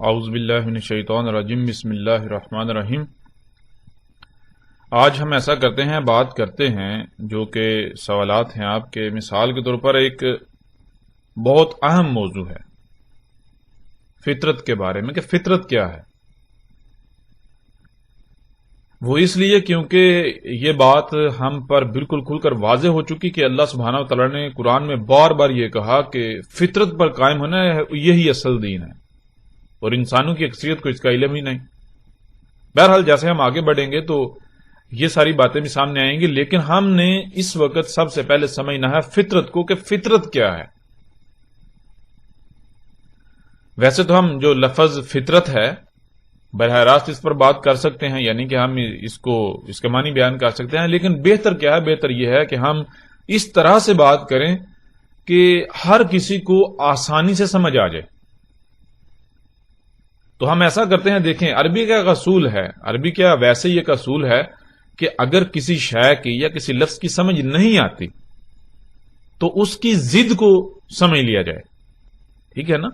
اعوذ باللہ من الشیطان الرجیم بسم اللہ الرحمن الرحیم۔ آج ہم ایسا کرتے ہیں، بات کرتے ہیں جو کہ سوالات ہیں آپ کے، مثال کے طور پر ایک بہت اہم موضوع ہے فطرت کے بارے میں، کہ فطرت کیا ہے۔ وہ اس لیے کیونکہ یہ بات ہم پر بالکل کھل کر واضح ہو چکی کہ اللہ سبحانہ و تعالیٰ نے قرآن میں بار بار یہ کہا کہ فطرت پر قائم ہونا ہے، یہی اصل دین ہے، اور انسانوں کی اکثریت کو اس کا علم ہی نہیں۔ بہرحال جیسے ہم آگے بڑھیں گے تو یہ ساری باتیں بھی سامنے آئیں گی، لیکن ہم نے اس وقت سب سے پہلے سمجھنا ہے فطرت کو، کہ فطرت کیا ہے۔ ویسے تو ہم جو لفظ فطرت ہے براہ راست اس پر بات کر سکتے ہیں، یعنی کہ ہم اس کے معنی بیان کر سکتے ہیں، لیکن بہتر کیا ہے؟ بہتر یہ ہے کہ ہم اس طرح سے بات کریں کہ ہر کسی کو آسانی سے سمجھ آ جائے۔ تو ہم ایسا کرتے ہیں، دیکھیں عربی کا ایک اصول ہے، عربی کا ویسے ہی ایک اصول ہے کہ اگر کسی شے کی یا کسی لفظ کی سمجھ نہیں آتی تو اس کی ضد کو سمجھ لیا جائے، ٹھیک ہے نا؟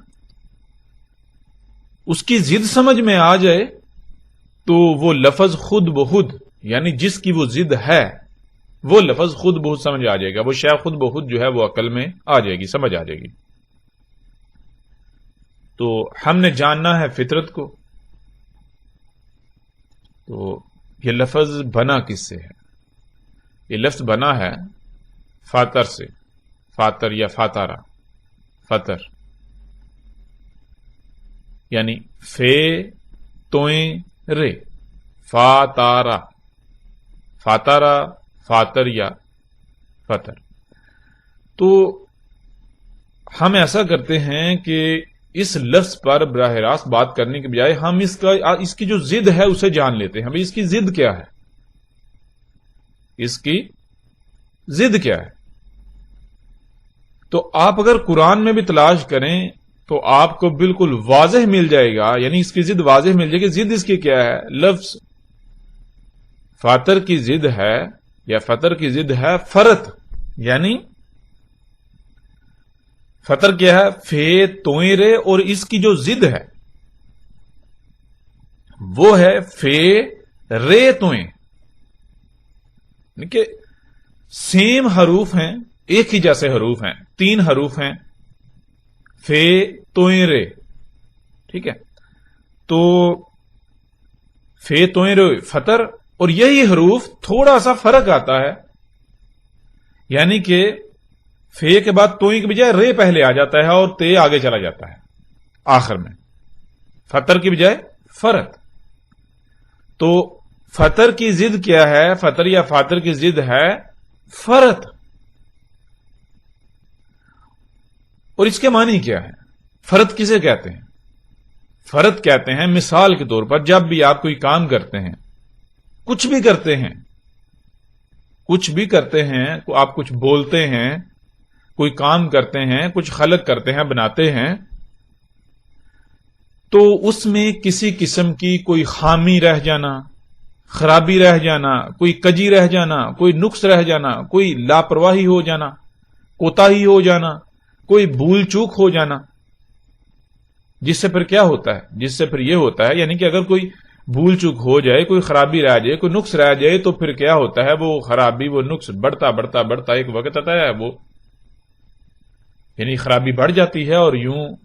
اس کی ضد سمجھ میں آ جائے تو وہ لفظ خود بخود، یعنی جس کی وہ ضد ہے وہ لفظ خود بخود سمجھ آ جائے گا، وہ شے خود بخود جو ہے وہ عقل میں آ جائے گی، سمجھ آ جائے گی۔ تو ہم نے جاننا ہے فطرت کو۔ تو یہ لفظ بنا کس سے ہے؟ یہ لفظ بنا ہے فاتر سے، فاتر یا فاتارا، فطر یعنی فے توئیں رے، فاتارا، فاتارا، فاتر یا فطر۔ تو ہم ایسا کرتے ہیں کہ اس لفظ پر براہ راست بات کرنے کے بجائے ہم اس کی جو ضد ہے اسے جان لیتے ہیں۔ ہمیں اس کی ضد کیا ہے، اس کی ضد کیا ہے؟ تو آپ اگر قرآن میں بھی تلاش کریں تو آپ کو بالکل واضح مل جائے گا، یعنی اس کی ضد واضح مل جائے گی۔ ضد اس کی کیا ہے؟ لفظ فاتر کی ضد ہے یا فطر کی ضد ہے فرت، یعنی فطر کیا ہے؟ فے توئیں رے، اور اس کی جو ضد ہے وہ ہے فے رے توئیں، یعنی کہ سیم حروف ہیں، ایک ہی جیسے حروف ہیں، 3 حروف ہیں، فے توئیں رے، ٹھیک ہے؟ تو فے توئیں رے فطر، اور یہی حروف تھوڑا سا فرق آتا ہے، یعنی کہ فے کے بعد توئیں کے بجائے رے پہلے آ جاتا ہے اور تے آگے چلا جاتا ہے آخر میں، فطر کی بجائے فرت۔ تو فطر کی ضد کیا ہے؟ فطر یا فاتر کی ضد ہے فرت، اور اس کے معنی کیا ہے؟ فرت کسے کہتے ہیں؟ فرت کہتے ہیں مثال کے طور پر جب بھی آپ کوئی کام کرتے ہیں، کچھ بھی کرتے ہیں، آپ کچھ بولتے ہیں، کوئی کام کرتے ہیں، کچھ خلق کرتے ہیں، بناتے ہیں، تو اس میں کسی قسم کی کوئی خامی رہ جانا، خرابی رہ جانا، کوئی کجی رہ جانا، کوئی نقص رہ جانا، کوئی لاپرواہی ہو جانا، کوتاہی ہو جانا، کوئی بھول چوک ہو جانا، جس سے پھر کیا ہوتا ہے؟ جس سے پھر یہ ہوتا ہے، یعنی کہ اگر کوئی بھول چوک ہو جائے، کوئی خرابی رہ جائے، کوئی نقص رہ جائے، تو پھر کیا ہوتا ہے؟ وہ خرابی، وہ نقص بڑھتا بڑھتا بڑھتا ایک وقت آتا ہے، وہ یعنی خرابی بڑھ جاتی ہے، اور یوں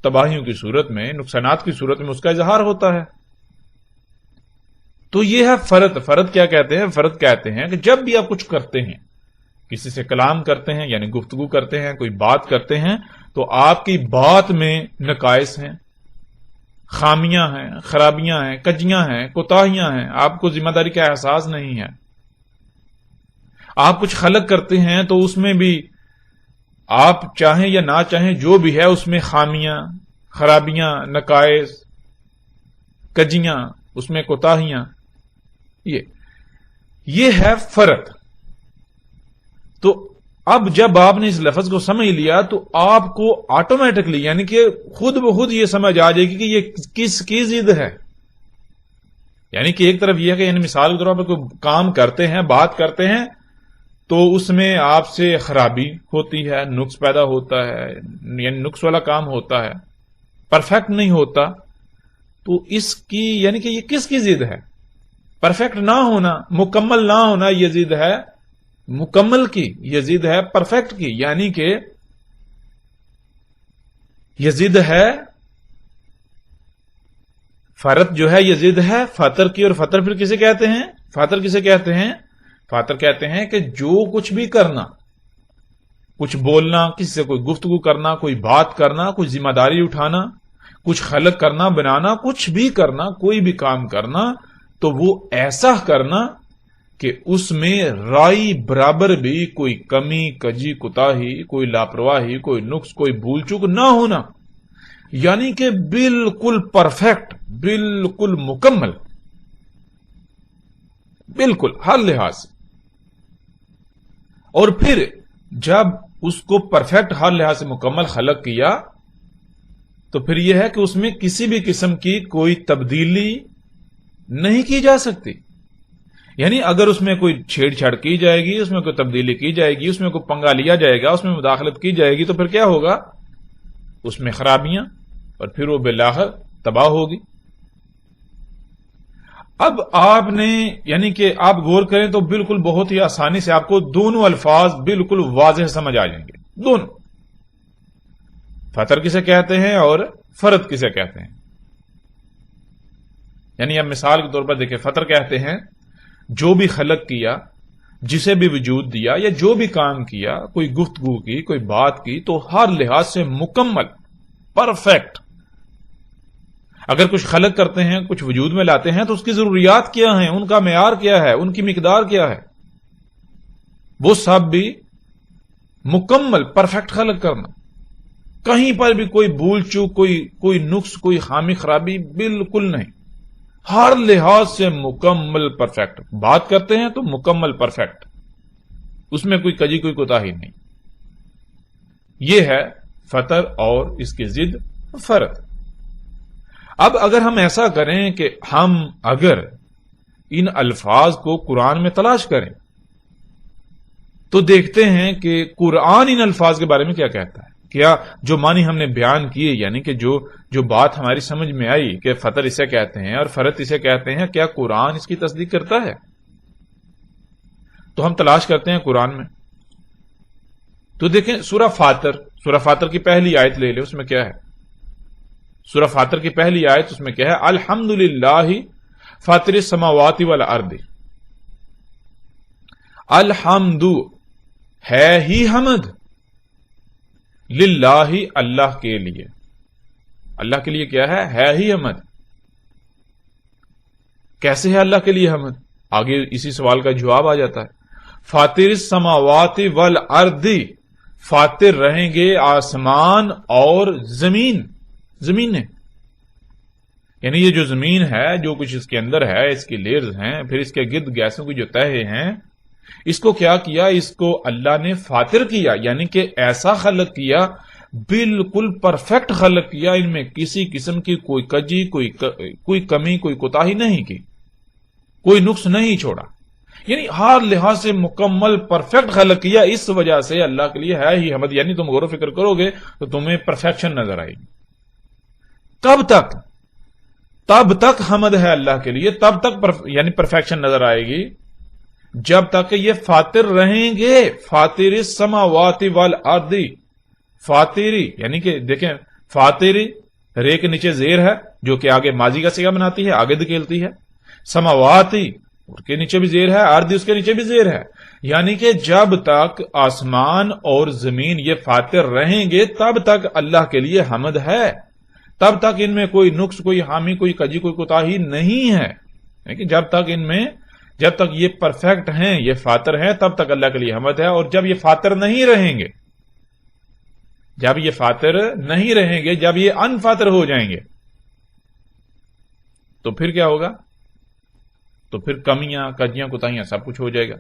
تباہیوں کی صورت میں، نقصانات کی صورت میں اس کا اظہار ہوتا ہے۔ تو یہ ہے فرت۔ فرت کیا کہتے ہیں؟ فرت کہتے ہیں کہ جب بھی آپ کچھ کرتے ہیں، کسی سے کلام کرتے ہیں یعنی گفتگو کرتے ہیں، کوئی بات کرتے ہیں، تو آپ کی بات میں نقائص ہیں، خامیاں ہیں، خرابیاں ہیں، کجیاں ہیں، کوتاہیاں ہیں، آپ کو ذمہ داری کا احساس نہیں ہے۔ آپ کچھ خلق کرتے ہیں تو اس میں بھی آپ چاہیں یا نہ چاہیں جو بھی ہے اس میں خامیاں، خرابیاں، نقائص، کجیاں، اس میں کوتاہیاں، یہ ہے فرت۔ تو اب جب آپ نے اس لفظ کو سمجھ لیا تو آپ کو آٹومیٹکلی، یعنی کہ خود بخود یہ سمجھ آ جائے گی کہ یہ کس کی ضد ہے۔ یعنی کہ ایک طرف یہ ہے کہ یعنی مثال کے طور پر کوئی کام کرتے ہیں، بات کرتے ہیں، تو اس میں آپ سے خرابی ہوتی ہے، نقص پیدا ہوتا ہے، یعنی نقص والا کام ہوتا ہے، پرفیکٹ نہیں ہوتا، تو اس کی یعنی کہ یہ کس کی ضد ہے؟ پرفیکٹ نہ ہونا، مکمل نہ ہونا، یہ ضد ہے مکمل کی، یہ ضد ہے پرفیکٹ کی، یعنی کہ یہ ضد ہے فرت جو ہے، یہ ضد ہے فطر کی، اور فطر پھر کسے کہتے ہیں؟ فطر کسے کہتے ہیں؟ فطر کہتے ہیں کہ جو کچھ بھی کرنا، کچھ بولنا، کسی سے کوئی گفتگو کرنا، کوئی بات کرنا، کوئی ذمہ داری اٹھانا، کچھ خلق کرنا، بنانا، کچھ بھی کرنا، کوئی بھی کام کرنا، تو وہ ایسا کرنا کہ اس میں رائی برابر بھی کوئی کمی، کجی، کوتاہی، کوئی لاپرواہی، کوئی نقص، کوئی بھول چوک نہ ہونا، یعنی کہ بالکل پرفیکٹ، بالکل مکمل، بالکل ہر لحاظ سے۔ اور پھر جب اس کو پرفیکٹ ہر لحاظ سے مکمل خلق کیا تو پھر یہ ہے کہ اس میں کسی بھی قسم کی کوئی تبدیلی نہیں کی جا سکتی، یعنی اگر اس میں کوئی چھیڑ چھاڑ کی جائے گی، اس میں کوئی تبدیلی کی جائے گی، اس میں کوئی پنگا لیا جائے گا، اس میں مداخلت کی جائے گی، تو پھر کیا ہوگا؟ اس میں خرابیاں، اور پھر وہ بالآخر تباہ ہوگی۔ اب آپ نے یعنی کہ آپ غور کریں تو بالکل بہت ہی آسانی سے آپ کو دونوں الفاظ بالکل واضح سمجھ آ جائیں گے، دونوں، فطر کسے کہتے ہیں اور فرد کسے کہتے ہیں۔ یعنی اب مثال کے طور پر دیکھیں، فطر کہتے ہیں جو بھی خلق کیا، جسے بھی وجود دیا، یا جو بھی کام کیا، کوئی گفتگو کی، کوئی بات کی، تو ہر لحاظ سے مکمل، پرفیکٹ۔ اگر کچھ خلق کرتے ہیں، کچھ وجود میں لاتے ہیں، تو اس کی ضروریات کیا ہیں، ان کا معیار کیا ہے، ان کی مقدار کیا ہے، وہ سب بھی مکمل پرفیکٹ خلق کرنا، کہیں پر بھی کوئی بھول چوک، کوئی نقص، کوئی خامی خرابی بالکل نہیں، ہر لحاظ سے مکمل پرفیکٹ۔ بات کرتے ہیں تو مکمل پرفیکٹ، اس میں کوئی کجی، کوئی کوتاہی نہیں۔ یہ ہے فطر اور اس کی ضد فرد۔ اب اگر ہم ایسا کریں کہ ہم اگر ان الفاظ کو قرآن میں تلاش کریں تو دیکھتے ہیں کہ قرآن ان الفاظ کے بارے میں کیا کہتا ہے۔ کیا جو معنی ہم نے بیان کیے، یعنی کہ جو بات ہماری سمجھ میں آئی کہ فطر اسے کہتے ہیں اور فرد اسے کہتے ہیں، کیا قرآن اس کی تصدیق کرتا ہے؟ تو ہم تلاش کرتے ہیں قرآن میں، تو دیکھیں سورہ فاطر کی پہلی آیت لے لیں، اس میں کیا ہے؟ سورہ فاطر کی پہلی آیت، اس میں کیا ہے؟ الحمدللہ فاطر السماوات والارض۔ الحمد ہے ہی حمد، للہ اللہ کے لیے، اللہ کے لیے کیا ہے ہی حمد۔ کیسے ہے اللہ کے لیے حمد؟ آگے اسی سوال کا جواب آ جاتا ہے۔ فاطر السماوات والارض، فاطر رہیں گے آسمان اور زمین نے، یعنی یہ جو زمین ہے، جو کچھ اس کے اندر ہے، اس کی لیئرز ہیں، پھر اس کے گرد گیسوں کی جو تہے ہیں، اس کو کیا کیا؟ اس کو اللہ نے فاطر کیا، یعنی کہ ایسا خلق کیا، بالکل پرفیکٹ خلق کیا، ان میں کسی قسم کی کوئی کجی، کوئی کمی، کوئی کوتاہی نہیں کی، کوئی نقص نہیں چھوڑا، یعنی ہر لحاظ سے مکمل پرفیکٹ خلق کیا۔ اس وجہ سے اللہ کے لیے ہے ہی حمد، یعنی تم غور و فکر کرو گے تو تمہیں پرفیکشن نظر آئے گی۔ کب تک؟ تب تک حمد ہے اللہ کے لیے، تب تک یعنی پرفیکشن نظر آئے گی جب تک کہ یہ فاطر رہیں گے۔ فاطر السماوات والارض، فاطری یعنی کہ دیکھیں، فاطری رے کے نیچے زیر ہے جو کہ آگے ماضی کا صیغہ بناتی ہے، آگے دھکیلتی ہے۔ سماواتی اس کے نیچے بھی زیر ہے، ارض اس کے نیچے بھی زیر ہے، یعنی کہ جب تک آسمان اور زمین یہ فاطر رہیں گے تب تک اللہ کے لیے حمد ہے، تب تک ان میں کوئی نقص، کوئی حامی، کوئی کجی، کوئی کوتاہی نہیں ہے، لیکن جب تک یہ پرفیکٹ ہیں، یہ فاطر ہیں، تب تک اللہ کے لیے حمد ہے۔ اور جب یہ فاطر نہیں رہیں گے، جب یہ انفاطر ہو جائیں گے تو پھر کیا ہوگا؟ تو پھر کمیاں، کجیاں، کوتاہیاں سب کچھ ہو جائے گا۔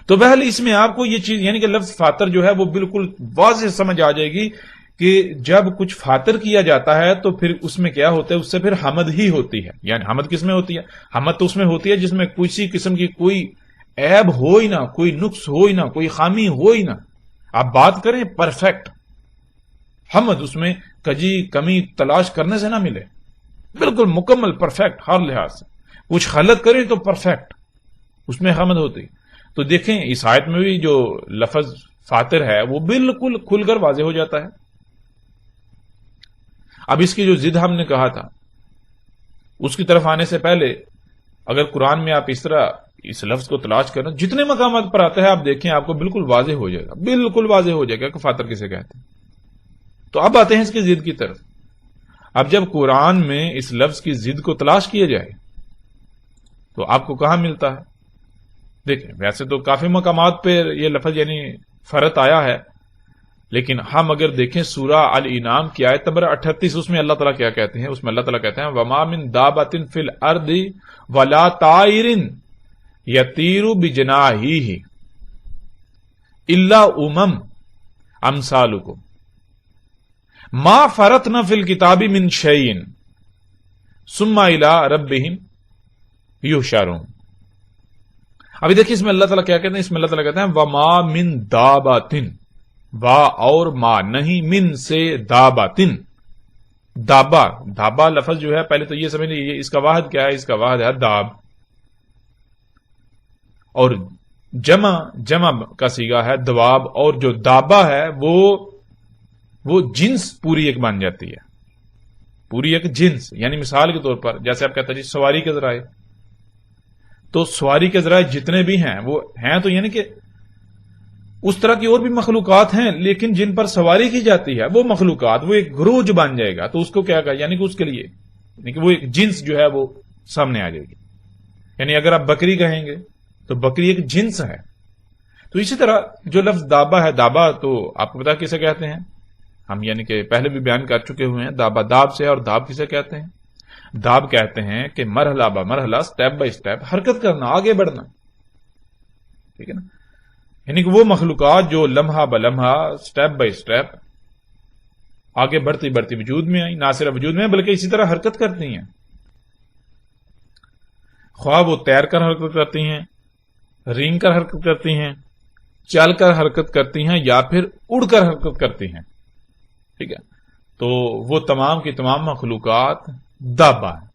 تو بہرحال اس میں آپ کو یہ چیز یعنی کہ لفظ فاطر جو ہے وہ بالکل واضح سمجھ آ جائے گی کہ جب کچھ فاطر کیا جاتا ہے تو پھر اس میں کیا ہوتا ہے؟ اس سے پھر حمد ہی ہوتی ہے۔ یعنی حمد کس میں ہوتی ہے؟ حمد تو اس میں ہوتی ہے جس میں کسی قسم کی کوئی عیب ہو ہی نہ، کوئی نقص ہو ہی نہ، کوئی خامی ہو ہی نہ۔ آپ بات کریں پرفیکٹ، حمد اس میں کجی، کمی تلاش کرنے سے نہ ملے، بالکل مکمل پرفیکٹ ہر لحاظ سے. کچھ غلط کریں تو پرفیکٹ اس میں حمد ہوتی. تو دیکھیں اس آیت میں بھی جو لفظ فاطر ہے وہ بالکل کھل کر واضح ہو جاتا ہے. اب اس کی جو ضد ہم نے کہا تھا اس کی طرف آنے سے پہلے اگر قرآن میں آپ اس طرح اس لفظ کو تلاش کرنا جتنے مقامات پر آتا ہے آپ دیکھیں آپ کو بالکل واضح ہو جائے گا, بالکل واضح ہو جائے گا کہ فاطر کسے کہتے ہیں. تو اب آتے ہیں اس کی ضد کی طرف. اب جب قرآن میں اس لفظ کی ضد کو تلاش کیا جائے تو آپ کو کہاں ملتا ہے؟ دیکھیں ویسے تو کافی مقامات پہ یہ لفظ یعنی فرت آیا ہے, لیکن ہم اگر دیکھیں سورہ الانعام کی آیت نمبر 38 اس میں اللہ تعالیٰ کیا کہتے ہیں؟ اس میں اللہ تعالیٰ کہتے ہیں وَمَا مِن دَابَةٍ فِي الْأَرْضِ وَلَا طَائِرٍ يَطِيرُ بِجَنَاحِهِ إِلَّا أُمَمٌ أَمْثَالُكُمْ مَا فَرَطْنَا فِي الْكِتَابِ مِن شَيْءٍ ثُمَّ إِلَىٰ رَبِّهِمْ يُحْشَرُونَ. ابھی دیکھیں اس میں اللہ تعالیٰ کیا کہتے ہیں؟ اس میں اللہ تعالیٰ کہتے ہیں وَمَا مِن دَابَةٍ, وا اور ما نہیں, من سے داباتن. دابا, دابا لفظ جو ہے پہلے تو یہ سمجھ لیجیے اس کا واحد کیا ہے؟ اس کا واحد ہے داب, اور جمع کا صیغہ ہے دواب, اور جو دابا ہے وہ جنس پوری ایک بن جاتی ہے, پوری ایک جنس. یعنی مثال کے طور پر جیسے آپ کہتے ہیں جی سواری کے ذرائع, تو سواری کے ذرائع جتنے بھی ہیں وہ ہیں تو یعنی کہ اس طرح کی اور بھی مخلوقات ہیں لیکن جن پر سواری کی جاتی ہے وہ مخلوقات, وہ ایک گروہ جو بن جائے گا تو اس کو کیا کہا, یعنی کہ اس کے لیے یعنی کہ وہ ایک جنس جو ہے وہ سامنے آ جائے گی. یعنی اگر آپ بکری کہیں گے تو بکری ایک جنس ہے. تو اسی طرح جو لفظ دابا ہے, دابا تو آپ کو پتا کسے کہتے ہیں؟ ہم یعنی کہ پہلے بھی بیان کر چکے ہوئے ہیں دابا داب سے. اور داب کسے کہتے ہیں؟ داب کہتے ہیں کہ مرحلہ با مرحلہ, سٹیپ بائی سٹیپ حرکت کرنا, آگے بڑھنا. ٹھیک ہے نا, یعنی کہ وہ مخلوقات جو لمحہ بلمحہ سٹیپ بائی سٹیپ آگے بڑھتی بڑھتی وجود میں آئی, نہ صرف وجود میں بلکہ اسی طرح حرکت کرتی ہیں. خواہ وہ تیر کر حرکت کرتی ہیں, رینگ کر حرکت کرتی ہیں, چل کر حرکت کرتی ہیں, یا پھر اڑ کر حرکت کرتی ہیں. ٹھیک ہے, تو وہ تمام کی تمام مخلوقات دابا ہیں,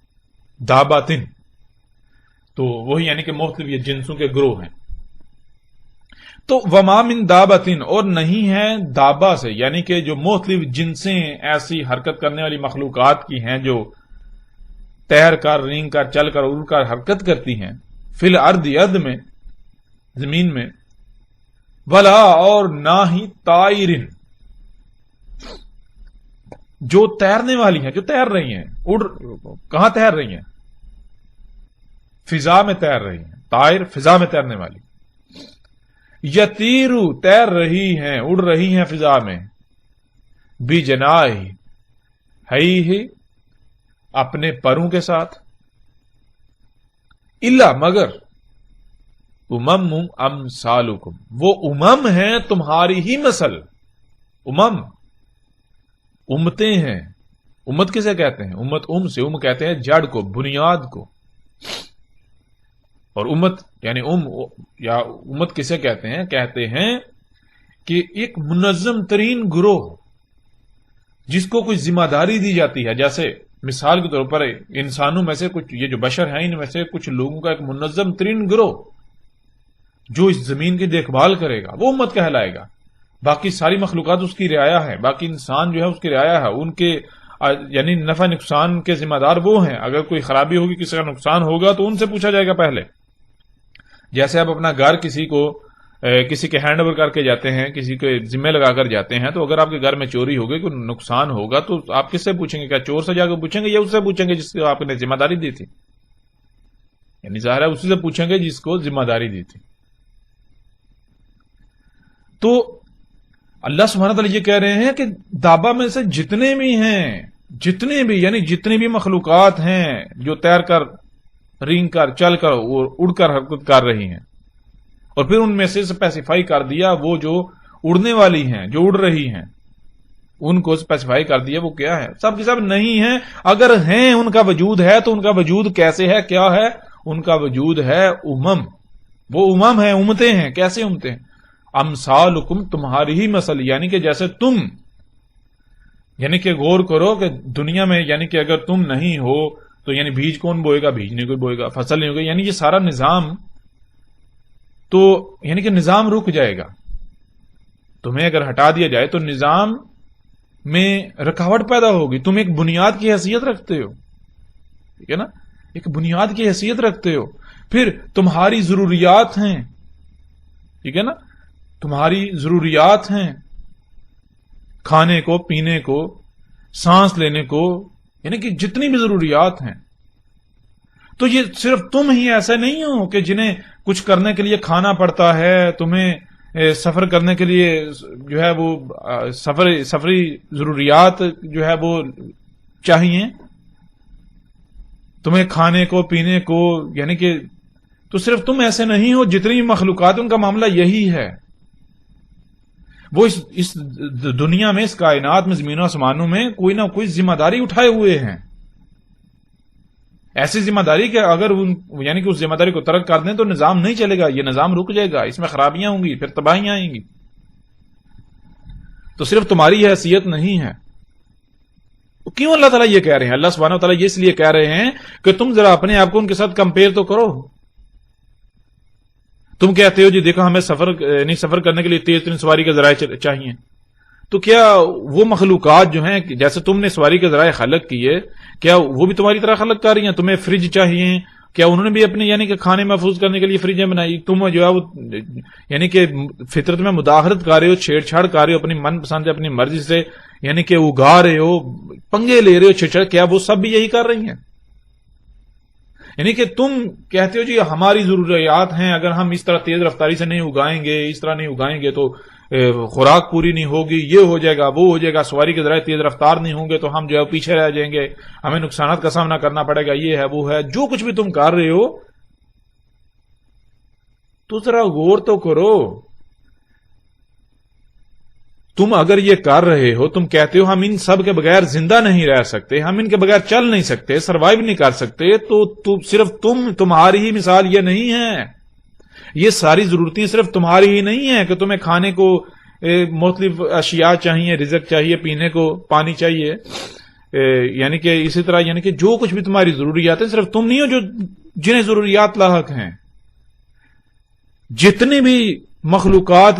داباتن. تو وہی یعنی کہ مختلف یہ جنسوں کے گروہ ہیں. تو وما من دابتن, اور نہیں ہے دابا سے, یعنی کہ جو مختلف جنسیں ایسی حرکت کرنے والی مخلوقات کی ہیں جو تیر کر, رینگ کر, چل کر, اڑ کر حرکت کرتی ہیں, فی الارض ارض میں, زمین میں, ولا اور نہ ہی طائرن, جو تیرنے والی ہیں, جو تیر رہی ہیں. کہاں تیر رہی ہیں؟ فضا میں تیر رہی ہیں. طائر فضا میں تیرنے والی. یتیرو تیر رہی ہیں, اڑ رہی ہیں فضا میں, بھی جناح ہی اپنے پروں کے ساتھ, الا مگر امم امثالکم, وہ امم ہیں تمہاری ہی مثل. امتیں ہیں. امت کسے کہتے ہیں؟ امت سے کہتے ہیں جڑ کو, بنیاد کو. اور امت یعنی یا امت کسے کہتے ہیں؟ کہتے ہیں کہ ایک منظم ترین گروہ جس کو کوئی ذمہ داری دی جاتی ہے. جیسے مثال کے طور پر انسانوں میں سے کچھ, یہ جو بشر ہیں ان میں سے کچھ لوگوں کا ایک منظم ترین گروہ جو اس زمین کی دیکھ بھال کرے گا, وہ امت کہلائے گا. باقی ساری مخلوقات اس کی رعایا ہے, باقی انسان جو ہے اس کی رعایا ہے. ان کے یعنی نفع نقصان کے ذمہ دار وہ ہیں. اگر کوئی خرابی ہوگی, کسی کا نقصان ہوگا تو ان سے پوچھا جائے گا پہلے. جیسے آپ اپنا گھر کسی کے ہینڈ اوور کر کے جاتے ہیں, کسی کے ذمہ لگا کر جاتے ہیں, تو اگر آپ کے گھر میں چوری ہوگی, کوئی نقصان ہوگا, تو آپ کس سے پوچھیں گے؟ کیا چور سے جا کے پوچھیں گے یا اس سے پوچھیں گے جس کو آپ نے ذمہ داری دی تھی؟ یعنی ظاہر ہے اسی سے پوچھیں گے جس کو ذمہ داری دی تھی. تو اللہ سبحانہ تعالیٰ یہ کہہ رہے ہیں کہ دابا میں سے جتنے بھی ہیں, یعنی جتنی بھی مخلوقات ہیں جو تیر کر, رینگ کر, چل کر اور اڑ کر حرکت کر رہی ہیں, اور پھر ان میں سے اسپیسیفائی کر دیا وہ جو اڑنے والی ہیں, جو اڑ رہی ہیں, ان کو اسپیسیفائی کر دیا وہ کیا ہے؟ سب کے سب نہیں ہیں. اگر ہیں, ان کا وجود ہے, تو ان کا وجود کیسے ہے, کیا ہے؟ ان کا وجود ہے امم. وہ امم ہیں, امتیں ہیں. کیسے امتیں؟ امثالکم, تمہاری ہی مثل, یعنی کہ جیسے تم یعنی کہ غور کرو کہ دنیا میں یعنی کہ اگر تم نہیں ہو تو یعنی بیج کون بوئے گا؟ بیج نہیں کوئی بوئے گا، فصل نہیں ہوگا، یعنی یہ سارا نظام تو یعنی کہ نظام رک جائے گا. تمہیں اگر ہٹا دیا جائے تو نظام میں رکاوٹ پیدا ہوگی. تم ایک بنیاد کی حیثیت رکھتے ہو، ٹھیک ہے نا، ایک بنیاد کی حیثیت رکھتے ہو. پھر تمہاری ضروریات ہیں، ٹھیک ہے نا، تمہاری ضروریات ہیں کھانے کو، پینے کو، سانس لینے کو، یعنی کہ جتنی بھی ضروریات ہیں. تو یہ صرف تم ہی ایسے نہیں ہو کہ جنہیں کچھ کرنے کے لیے کھانا پڑتا ہے، تمہیں سفر کرنے کے لیے جو ہے وہ سفری ضروریات جو ہے وہ چاہیے، تمہیں کھانے کو پینے کو، یعنی کہ تو صرف تم ایسے نہیں ہو، جتنی بھی مخلوقات ان کا معاملہ یہی ہے. وہ اس دنیا میں، اس کائنات میں، زمین و آسمانوں میں کوئی نہ کوئی ذمہ داری اٹھائے ہوئے ہیں. ایسی ذمہ داری کہ اگر یعنی کہ اس ذمہ داری کو ترک کر دیں تو نظام نہیں چلے گا، یہ نظام رک جائے گا، اس میں خرابیاں ہوں گی، پھر تباہیاں آئیں گی. تو صرف تمہاری حیثیت نہیں ہے. کیوں اللہ تعالیٰ یہ کہہ رہے ہیں؟ اللہ سبحانہ و تعالیٰ یہ اس لیے کہہ رہے ہیں کہ تم ذرا اپنے آپ کو ان کے ساتھ کمپیئر تو کرو. تم کہتے ہو جی دیکھو ہمیں سفر کرنے کے لیے تیز ترین سواری کے ذرائع چاہیے. تو کیا وہ مخلوقات جو ہیں جیسے تم نے سواری کے ذرائع خلق کیے، کیا وہ بھی تمہاری طرح خلق کر رہی ہیں؟ تمہیں فریج چاہیے، کیا انہوں نے بھی اپنے یعنی کہ کھانے محفوظ کرنے کے لیے فریجیں بنائی؟ تم جو ہے وہ یعنی کہ فطرت میں مداخلت کر رہے ہو، چھیڑ چھاڑ کر رہے ہو، اپنی من پسند اپنی مرضی سے یعنی کہ اگا رہے ہو، پنگے لے رہے ہو چھیڑ چھاڑ. کیا وہ سب بھی یہی کر رہی ہیں؟ یعنی کہ تم کہتے ہو جی ہماری ضروریات ہیں، اگر ہم اس طرح تیز رفتاری سے نہیں اگائیں گے، اس طرح نہیں اگائیں گے تو خوراک پوری نہیں ہوگی، یہ ہو جائے گا، وہ ہو جائے گا، سواری کے ذرائع تیز رفتار نہیں ہوں گے تو ہم جو ہے پیچھے رہ جائیں گے، ہمیں نقصانات کا سامنا کرنا پڑے گا، یہ ہے وہ ہے. جو کچھ بھی تم کر رہے ہو تو ذرا غور تو کرو. تم اگر یہ کر رہے ہو، تم کہتے ہو ہم ان سب کے بغیر زندہ نہیں رہ سکتے، ہم ان کے بغیر چل نہیں سکتے، سروائیو نہیں کر سکتے، تو صرف تمہاری ہی مثال یہ نہیں ہے. یہ ساری ضرورتیں صرف تمہاری ہی نہیں ہیں کہ تمہیں کھانے کو مختلف اشیاء چاہیے، رزق چاہیے، پینے کو پانی چاہیے، یعنی کہ اسی طرح یعنی کہ جو کچھ بھی تمہاری ضروریات ہیں صرف تم نہیں ہو جنہیں ضروریات لاحق ہیں. جتنی بھی مخلوقات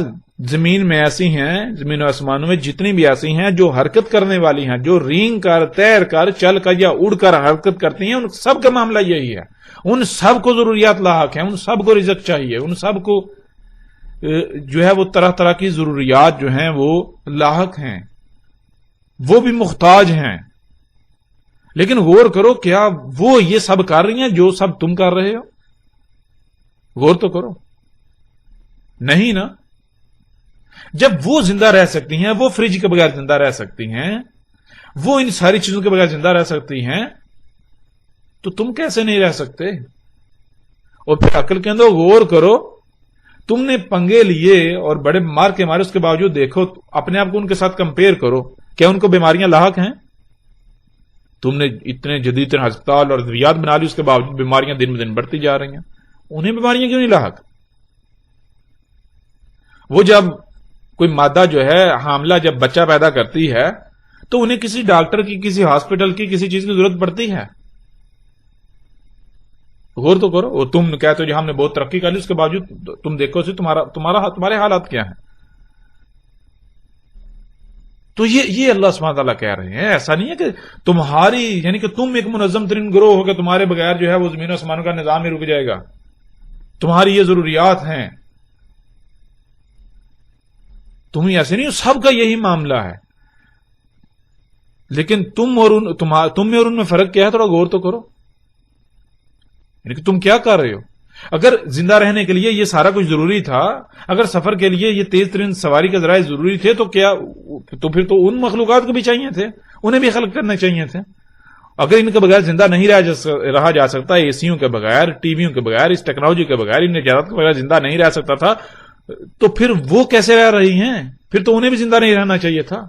زمین میں ایسی ہیں، زمین و آسمانوں میں جتنی بھی ایسی ہیں جو حرکت کرنے والی ہیں، جو رینگ کر، تیر کر، چل کر یا اڑ کر حرکت کرتی ہیں، ان سب کا معاملہ یہی ہے. ان سب کو ضروریات لاحق ہیں، ان سب کو رزق چاہیے، ان سب کو جو ہے وہ طرح طرح کی ضروریات جو ہیں وہ لاحق ہیں، وہ بھی محتاج ہیں. لیکن غور کرو کیا وہ یہ سب کر رہی ہیں جو سب تم کر رہے ہو؟ غور تو کرو. نہیں نا. جب وہ زندہ رہ سکتی ہیں، وہ فریج کے بغیر زندہ رہ سکتی ہیں، وہ ان ساری چیزوں کے بغیر زندہ رہ سکتی ہیں، تو تم کیسے نہیں رہ سکتے؟ اور پھر عقل کے اندر غور کرو. تم نے پنگے لیے اور بڑے مار کے مارے، اس کے باوجود دیکھو اپنے آپ کو ان کے ساتھ کمپیئر کرو. کیا ان کو بیماریاں لاحق ہیں؟ تم نے اتنے جدید ترین ہسپتال اور ادویات بنا لی، اس کے باوجود بیماریاں دن بدن بڑھتی جا رہی ہیں. انہیں بیماریاں کیوں نہیں لاحق؟ وہ جب کوئی مادہ جو ہے حاملہ جب بچہ پیدا کرتی ہے تو انہیں کسی ڈاکٹر کی، کسی ہاسپٹل کی، کسی چیز کی ضرورت پڑتی ہے. غور تو کرو. اور تم کہتے ہو جی ہم نے بہت ترقی کر لی، اس کے باوجود تم دیکھو تمہارے حالات کیا ہیں. تو یہ اللہ سبحانہ تعالیٰ کہہ رہے ہیں. ایسا نہیں ہے کہ تمہاری یعنی کہ تم ایک منظم ترین گروہ ہو کہ تمہارے بغیر جو ہے وہ زمین و آسمانوں کا نظام ہی رک جائے گا. تمہاری یہ ضروریات ہیں. تم ہی ایسے نہیں ہو، سب کا یہی معاملہ ہے. لیکن تم میں اور ان میں فرق کیا ہے؟ تھوڑا غور تو کرو. یعنی کہ تم کیا کر رہے ہو؟ اگر زندہ رہنے کے لیے یہ سارا کچھ ضروری تھا، اگر سفر کے لیے یہ تیز ترین سواری کے ذرائع ضروری تھے، تو پھر تو ان مخلوقات کو بھی چاہیے تھے، انہیں بھی خلق کرنے چاہیے تھے. اگر ان کے بغیر زندہ نہیں رہا جا سکتا، اے سیوں کے بغیر، ٹی ویوں کے بغیر، اس ٹیکنالوجی کے بغیر، ان نجات کے بغیر زندہ نہیں رہ سکتا تھا، تو پھر وہ کیسے رہ رہی ہیں؟ پھر تو انہیں بھی زندہ نہیں رہنا چاہیے تھا،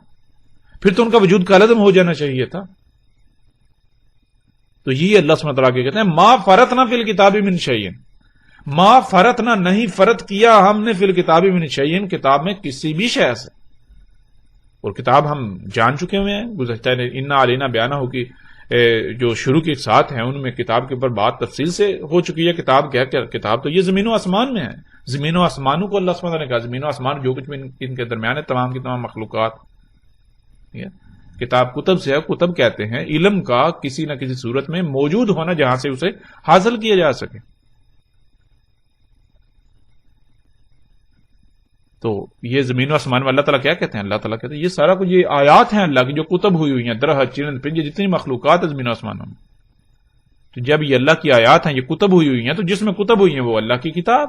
پھر تو ان کا وجود کالعدم ہو جانا چاہیے تھا. تو یہ اللہ سبحانہ وتعالیٰ کہتے ہیں ما فرطنا فی الکتاب من شیء. ما فرطنا، نہیں فرط کیا ہم نے فی الکتاب من شیء، کتاب میں کسی بھی شے سے. اور کتاب ہم جان چکے ہوئے ہیں گزشتہ انا علینا بیانہ ہو کی جو شروع کے ساتھ ہیں ان میں کتاب کے اوپر بات تفصیل سے ہو چکی ہے. کتاب کیا کتاب تو یہ زمین و آسمان میں ہے. زمین و آسمانوں کو اللہ سبحانہ وتعالیٰ نے کہا زمین و آسمان جو کچھ بھی ان کے درمیان ہے تمام کی تمام مخلوقات. کتاب کتب سے ہے. کتب کہتے ہیں علم کا کسی نہ کسی صورت میں موجود ہونا جہاں سے اسے حاصل کیا جا سکے. تو یہ زمین و آسمان میں اللہ تعالیٰ کیا کہتے ہیں؟ اللہ تعالیٰ کہتے ہیں یہ سارا کچھ یہ آیات ہیں اللہ کی جو کتب ہوئی ہوئی ہیں درخت چرند پرند جتنی مخلوقات ہیں زمین و آسمانوں میں. تو جب یہ اللہ کی آیات ہیں یہ کتب ہوئی ہوئی ہیں تو جس میں کتب ہوئی ہیں وہ اللہ کی کتاب.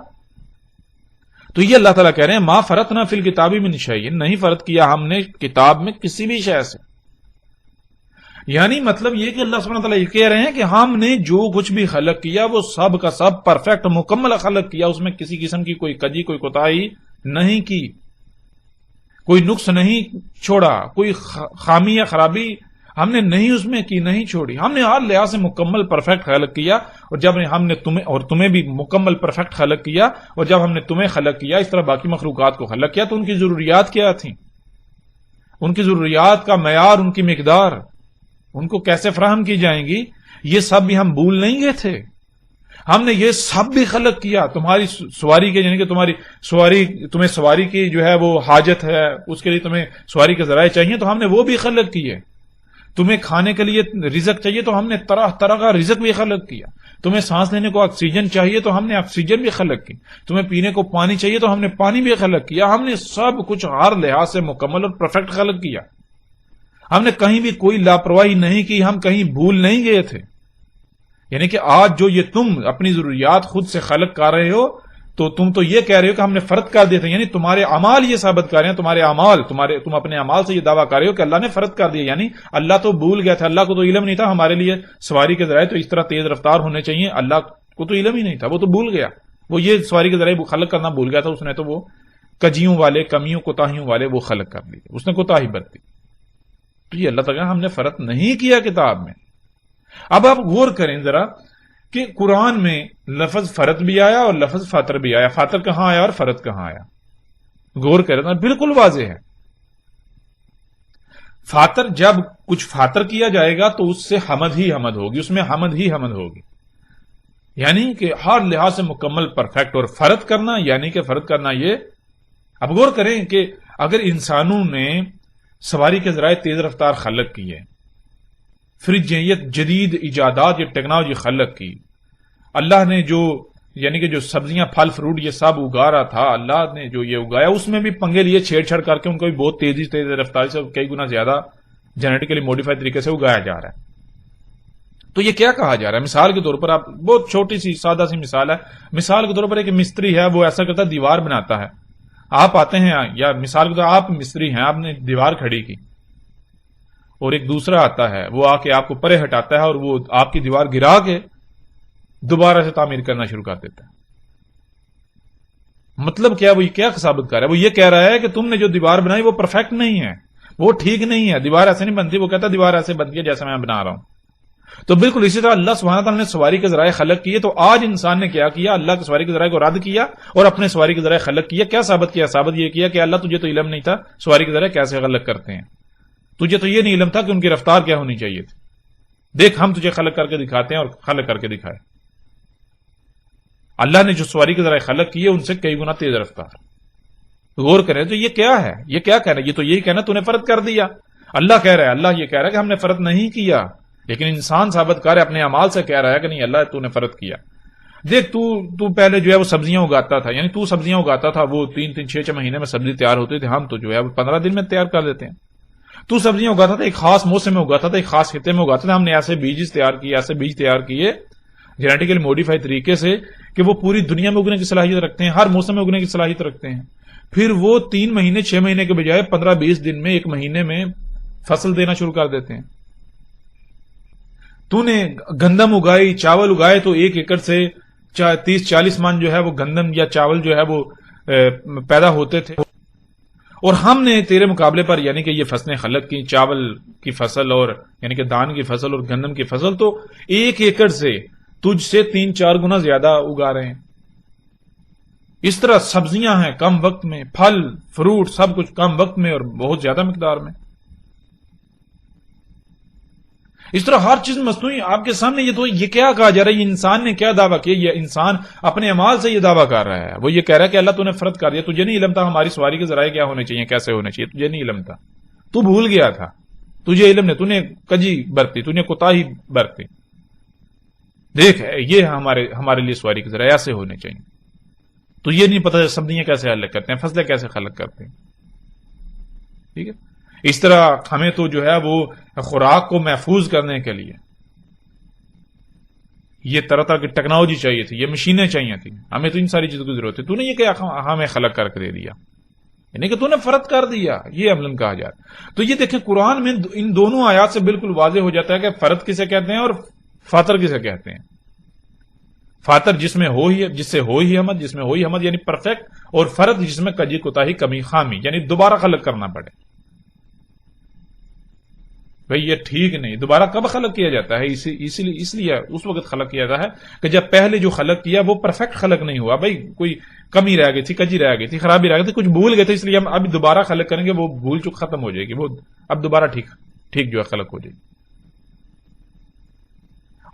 تو یہ اللہ تعالیٰ کہہ رہے ہیں ما فرطنا فی الکتاب من شیء نہیں فرض کیا ہم نے کتاب میں کسی بھی شے سے. یعنی مطلب یہ کہ اللہ سبحانہ تعالیٰ یہ کہہ رہے ہیں کہ ہم نے جو کچھ بھی خلق کیا وہ سب کا سب پرفیکٹ مکمل خلق کیا. اس میں کسی قسم کی کوئی کجی کوئی کوتاہی نہیں کی, کوئی نقص نہیں چھوڑا, کوئی خامی یا خرابی ہم نے نہیں اس میں کی نہیں چھوڑی. ہم نے ہر لحاظ سے مکمل پرفیکٹ خلق کیا. اور جب ہم نے تمہیں بھی مکمل پرفیکٹ خلق کیا اور جب ہم نے تمہیں خلق کیا اس طرح باقی مخلوقات کو خلق کیا تو ان کی ضروریات کیا تھیں, ان کی ضروریات کا معیار, ان کی مقدار, ان کو کیسے فراہم کی جائیں گی یہ سب بھی ہم بھول نہیں گئے تھے. ہم نے یہ سب بھی خلق کیا. تمہاری سواری کے یعنی کہ تمہیں سواری کی جو ہے وہ حاجت ہے, اس کے لیے تمہیں سواری کے ذرائع چاہیے تو ہم نے وہ بھی خلق کیے. تمہیں کھانے کے لیے رزق چاہیے تو ہم نے طرح طرح کا رزق بھی خلق کیا. تمہیں سانس لینے کو آکسیجن چاہیے تو ہم نے آکسیجن بھی خلق کی. تمہیں پینے کو پانی چاہیے تو ہم نے پانی بھی خلق کیا. ہم نے سب کچھ ہر لحاظ سے مکمل اور پرفیکٹ خلق کیا. ہم نے کہیں بھی کوئی لاپرواہی نہیں کی, ہم کہیں بھول نہیں گئے تھے. یعنی کہ آج جو یہ تم اپنی ضروریات خود سے خلق کر رہے ہو تو تم تو یہ کہہ رہے ہو کہ ہم نے فرض کر دیے تھے. یعنی تمہارے اعمال یہ ثابت کر رہے ہیں, تمہارے اعمال تم اپنے اعمال سے یہ دعویٰ کر رہے ہو کہ اللہ نے فرض کر دیا. یعنی اللہ تو بھول گیا تھا, اللہ کو تو علم نہیں تھا ہمارے لیے سواری کے ذرائع تو اس طرح تیز رفتار ہونے چاہیے. اللہ کو تو علم ہی نہیں تھا, وہ تو بھول گیا. وہ یہ سواری کے ذرائع خلق کرنا بھول گیا تھا. اس نے تو وہ کجیوں والے کمیوں کوتاہیوں والے وہ خلق کر لیے, اس نے کوتاہی برتی. تو یہ اللہ تعالیٰ ہم نے فرض نہیں کیا کتاب میں. اب آپ غور کریں ذرا کہ قرآن میں لفظ فرض بھی آیا اور لفظ فاطر بھی آیا. فاطر کہاں آیا اور فرض کہاں آیا؟ غور کریں تو بالکل واضح ہے. فاطر جب کچھ فاطر کیا جائے گا تو اس سے حمد ہی حمد ہوگی, اس میں حمد ہی حمد ہوگی. یعنی کہ ہر لحاظ سے مکمل پرفیکٹ. اور فرض کرنا یعنی کہ فرض کرنا یہ اب غور کریں کہ اگر انسانوں نے سواری کے ذرائع تیز رفتار خلق کی ہے, فریج یہ جدید ایجادات یہ ٹیکنالوجی خلق کی, اللہ نے جو یعنی کہ جو سبزیاں پھل فروٹ یہ سب اگا رہا تھا اللہ نے جو یہ اگایا اس میں بھی پنگے لیے چھیڑ چھاڑ کر کے ان کو بھی بہت تیز رفتاری سے کئی گنا زیادہ جینیٹیکلی موڈیفائڈ طریقے سے اگایا جا رہا ہے. تو یہ کیا کہا جا رہا ہے؟ مثال کے طور پر آپ بہت چھوٹی سی سادہ سی مثال ہے. مثال کے طور پر ایک مستری ہے, وہ ایسا کرتا ہے دیوار بناتا ہے. آپ آتے ہیں یا مثال کے طور پر آپ مستری ہیں, آپ نے دیوار کھڑی کی اور ایک دوسرا آتا ہے وہ آ کے آپ کو پرے ہٹاتا ہے اور وہ آپ کی دیوار گرا کے دوبارہ سے تعمیر کرنا شروع کر دیتا ہے. مطلب کیا وہ یہ کیا ثابت کر رہا ہے؟ وہ یہ کہہ رہا ہے کہ تم نے جو دیوار بنائی وہ پرفیکٹ نہیں ہے, وہ ٹھیک نہیں ہے, دیوار ایسے نہیں بنتی. وہ کہتا ہے دیوار ایسے بنتی ہے جیسے میں بنا رہا ہوں. تو بالکل اسی طرح اللہ سبحانہ تعالیٰ نے سواری کے ذرائع خلق کیے. تو آج انسان نے کیا کیا؟ اللہ کے سواری کے ذرائع کو رد کیا اور اپنے سواری کے ذرائع خلق کیا. کیا ثابت کیا؟ ثابت یہ کیا کہ اللہ تجھے تو علم نہیں تھا سواری کے ذرائع کیسے خلق کرتے ہیں, تجھے تو یہ نہیں علم تھا کہ ان کی رفتار کیا ہونی چاہیے تھی. دیکھ ہم تجھے خلق کر کے دکھاتے ہیں اور خلق کر کے دکھائے. اللہ نے جو سواری کے ذرائع خلق کیے ان سے کئی گنا تیز رفتار. غور کریں تو یہ کیا ہے؟ یہ کیا کہہ رہا ہے؟ یہ تو یہی کہنا تو نے فرض کر دیا. اللہ کہہ رہا ہے, اللہ یہ کہہ رہا ہے کہ ہم نے فرض نہیں کیا, لیکن انسان ثابت کر اپنے اعمال سے کہہ رہا ہے کہ نہیں اللہ تو نے فرض کیا. دیکھ تو پہلے جو ہے وہ سبزیاں اگاتا تھا, یعنی تو سبزیاں اگاتا تھا, وہ 3-6 مہینے میں سبزی تیار ہوتی تھی, ہم تو جو ہے وہ 15 دن میں تیار کر دیتے ہیں. تو سبزیاں اگاتا تھا, ایک خاص موسم میں اگاتا تھا, ایک خاص خطے میں اگاتا تھا. ہم نے ایسے بیج تیار کیے جینیٹیکلی موڈیفائی طریقے سے کہ وہ پوری دنیا میں اگنے کی صلاحیت رکھتے ہیں, ہر موسم میں اگنے کی صلاحیت رکھتے ہیں. پھر وہ 3 مہینے 6 مہینے کے بجائے 15-20 دن میں 1 مہینے میں فصل دینا شروع کر دیتے ہیں. تو نے گندم اگائی, چاول اگائے, تو 1 ایکڑ سے 30-40 من جو ہے وہ گندم یا چاول جو ہے وہ پیدا ہوتے تھے. اور ہم نے تیرے مقابلے پر یعنی کہ یہ فصلیں خلق کی, چاول کی فصل اور یعنی کہ دان کی فصل اور گندم کی فصل, تو 1 ایکڑ سے تجھ سے 3-4 گنا زیادہ اگا رہے ہیں. اس طرح سبزیاں ہیں کم وقت میں، پھل فروٹ سب کچھ کم وقت میں اور بہت زیادہ مقدار میں. اس طرح ہر چیز مصنوعی آپ کے سامنے. یہ کیا کہا جا رہا ہے؟ یہ انسان نے کیا دعویٰ کیا؟ یہ انسان اپنے اعمال سے یہ دعویٰ کر رہا ہے. وہ یہ کہہ رہا ہے کہ اللہ تو نے فرض کر دیا، تجھے نہیں علم تھا ہماری سواری کے ذرائع کیا ہونے چاہیے، کیسے ہونے چاہیے، تجھے نہیں علم تھا، تو بھول گیا تھا، تجھے علم نہیں، تو نے کجی برتی، تو نے کوتاہی برتی. دیکھ یہ ہمارے لیے سواری کے ذرائع ایسے ہونے چاہیے. تو یہ نہیں پتا سبزیاں کیسے حل کرتے ہیں، فصلیں کیسے خلق کرتے ہیں. ٹھیک ہے. اس طرح ہمیں تو جو ہے وہ خوراک کو محفوظ کرنے کے لیے یہ طرح طرح کی ٹیکنالوجی چاہیے تھی، یہ مشینیں چاہیے تھیں، ہمیں تو ان ساری چیزوں کی ضرورت ہے. تو نے یہ کہ ہمیں خلق کر کے دے دیا، یعنی کہ تو نے فرض کر دیا، یہ عملاً کہا جاتا. تو یہ دیکھیں قرآن میں ان دونوں آیات سے بالکل واضح ہو جاتا ہے کہ فرض کسے کہتے ہیں اور فاطر کسے کہتے ہیں. فاطر جس سے ہو ہی حمد یعنی پرفیکٹ، اور فرد جس میں کجی کوتاہی کمی خامی یعنی دوبارہ خلق کرنا پڑے. بھئی یہ ٹھیک نہیں. دوبارہ کب خلق کیا جاتا ہے؟ اس لیے اس وقت خلق کیا جاتا ہے کہ جب پہلے جو خلق کیا وہ پرفیکٹ خلق نہیں ہوا. بھئی کوئی کمی رہ گئی تھی، کجی رہ گئی تھی، خرابی رہ گئی تھی، کچھ بھول گئے تھے، اس لیے ہم ابھی دوبارہ خلق کریں گے، وہ بھول چک ختم ہو جائے گی، وہ اب دوبارہ ٹھیک جو ہے خلق ہو جائے گی.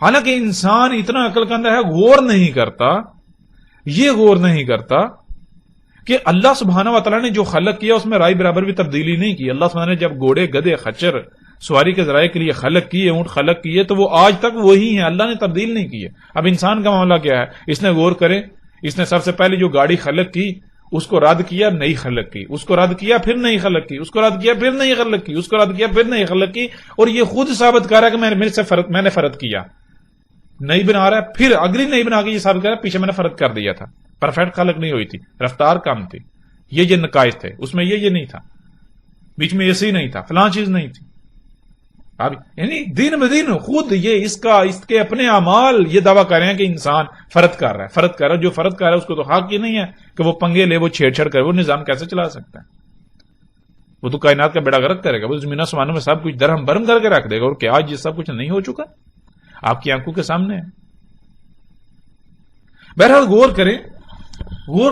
حالانکہ انسان اتنا عقل کا اندر ہے، غور نہیں کرتا کہ اللہ سبحانہ و تعالیٰ نے جو خلق کیا اس میں رائے برابر بھی تبدیلی نہیں کی. اللہ سبحانہ نے جب گھوڑے گدھے خچر سواری کے ذرائع کے لیے خلق کیے، اونٹ خلق کیے، تو وہ آج تک وہی ہیں، اللہ نے تبدیل نہیں کیے. اب انسان کا معاملہ کیا ہے؟ اس نے غور کرے، اس نے سب سے پہلے جو گاڑی خلق کی اس کو رد کیا، نئی خلق کی، اس کو رد کیا پھر نئی خلق کی، اس کو رد کیا پھر نئی خلق کی، اس کو رد کیا پھر نئی خلق کی، اور یہ خود ثابت کر رہا ہے کہ میں نے فرض کیا. نئی بنا رہا ہے، پھر اگلی نئی بنا کے یہ ثابت کر رہا ہے پیچھے میں نے فرض کر دیا تھا. پرفیکٹ خلق نہیں ہوئی تھی، رفتار کم تھی، یہ نقائص تھے، اس میں یہ نہیں تھا، بیچ میں ایسے ہی نہیں تھا، فلاں چیز نہیں تھی. اب یعنی دین بدین خود یہ اس کے اپنے اعمال یہ دعویٰ کر رہے ہیں کہ انسان فرض کر رہا ہے. جو فرض کر رہا ہے اس کو تو حق ہی نہیں ہے کہ وہ پنگے لے، وہ چھیڑ چھڑ کرے، وہ نظام کیسے چلا سکتا ہے؟ وہ تو کائنات کا بیڑا غرق کرے گا، وہ زمین آسمانوں میں سب کچھ درہم برہم کر کے رکھ دے گا. اور کیا آج یہ سب کچھ نہیں ہو چکا آپ کی آنکھوں کے سامنے ہے؟ بہرحال غور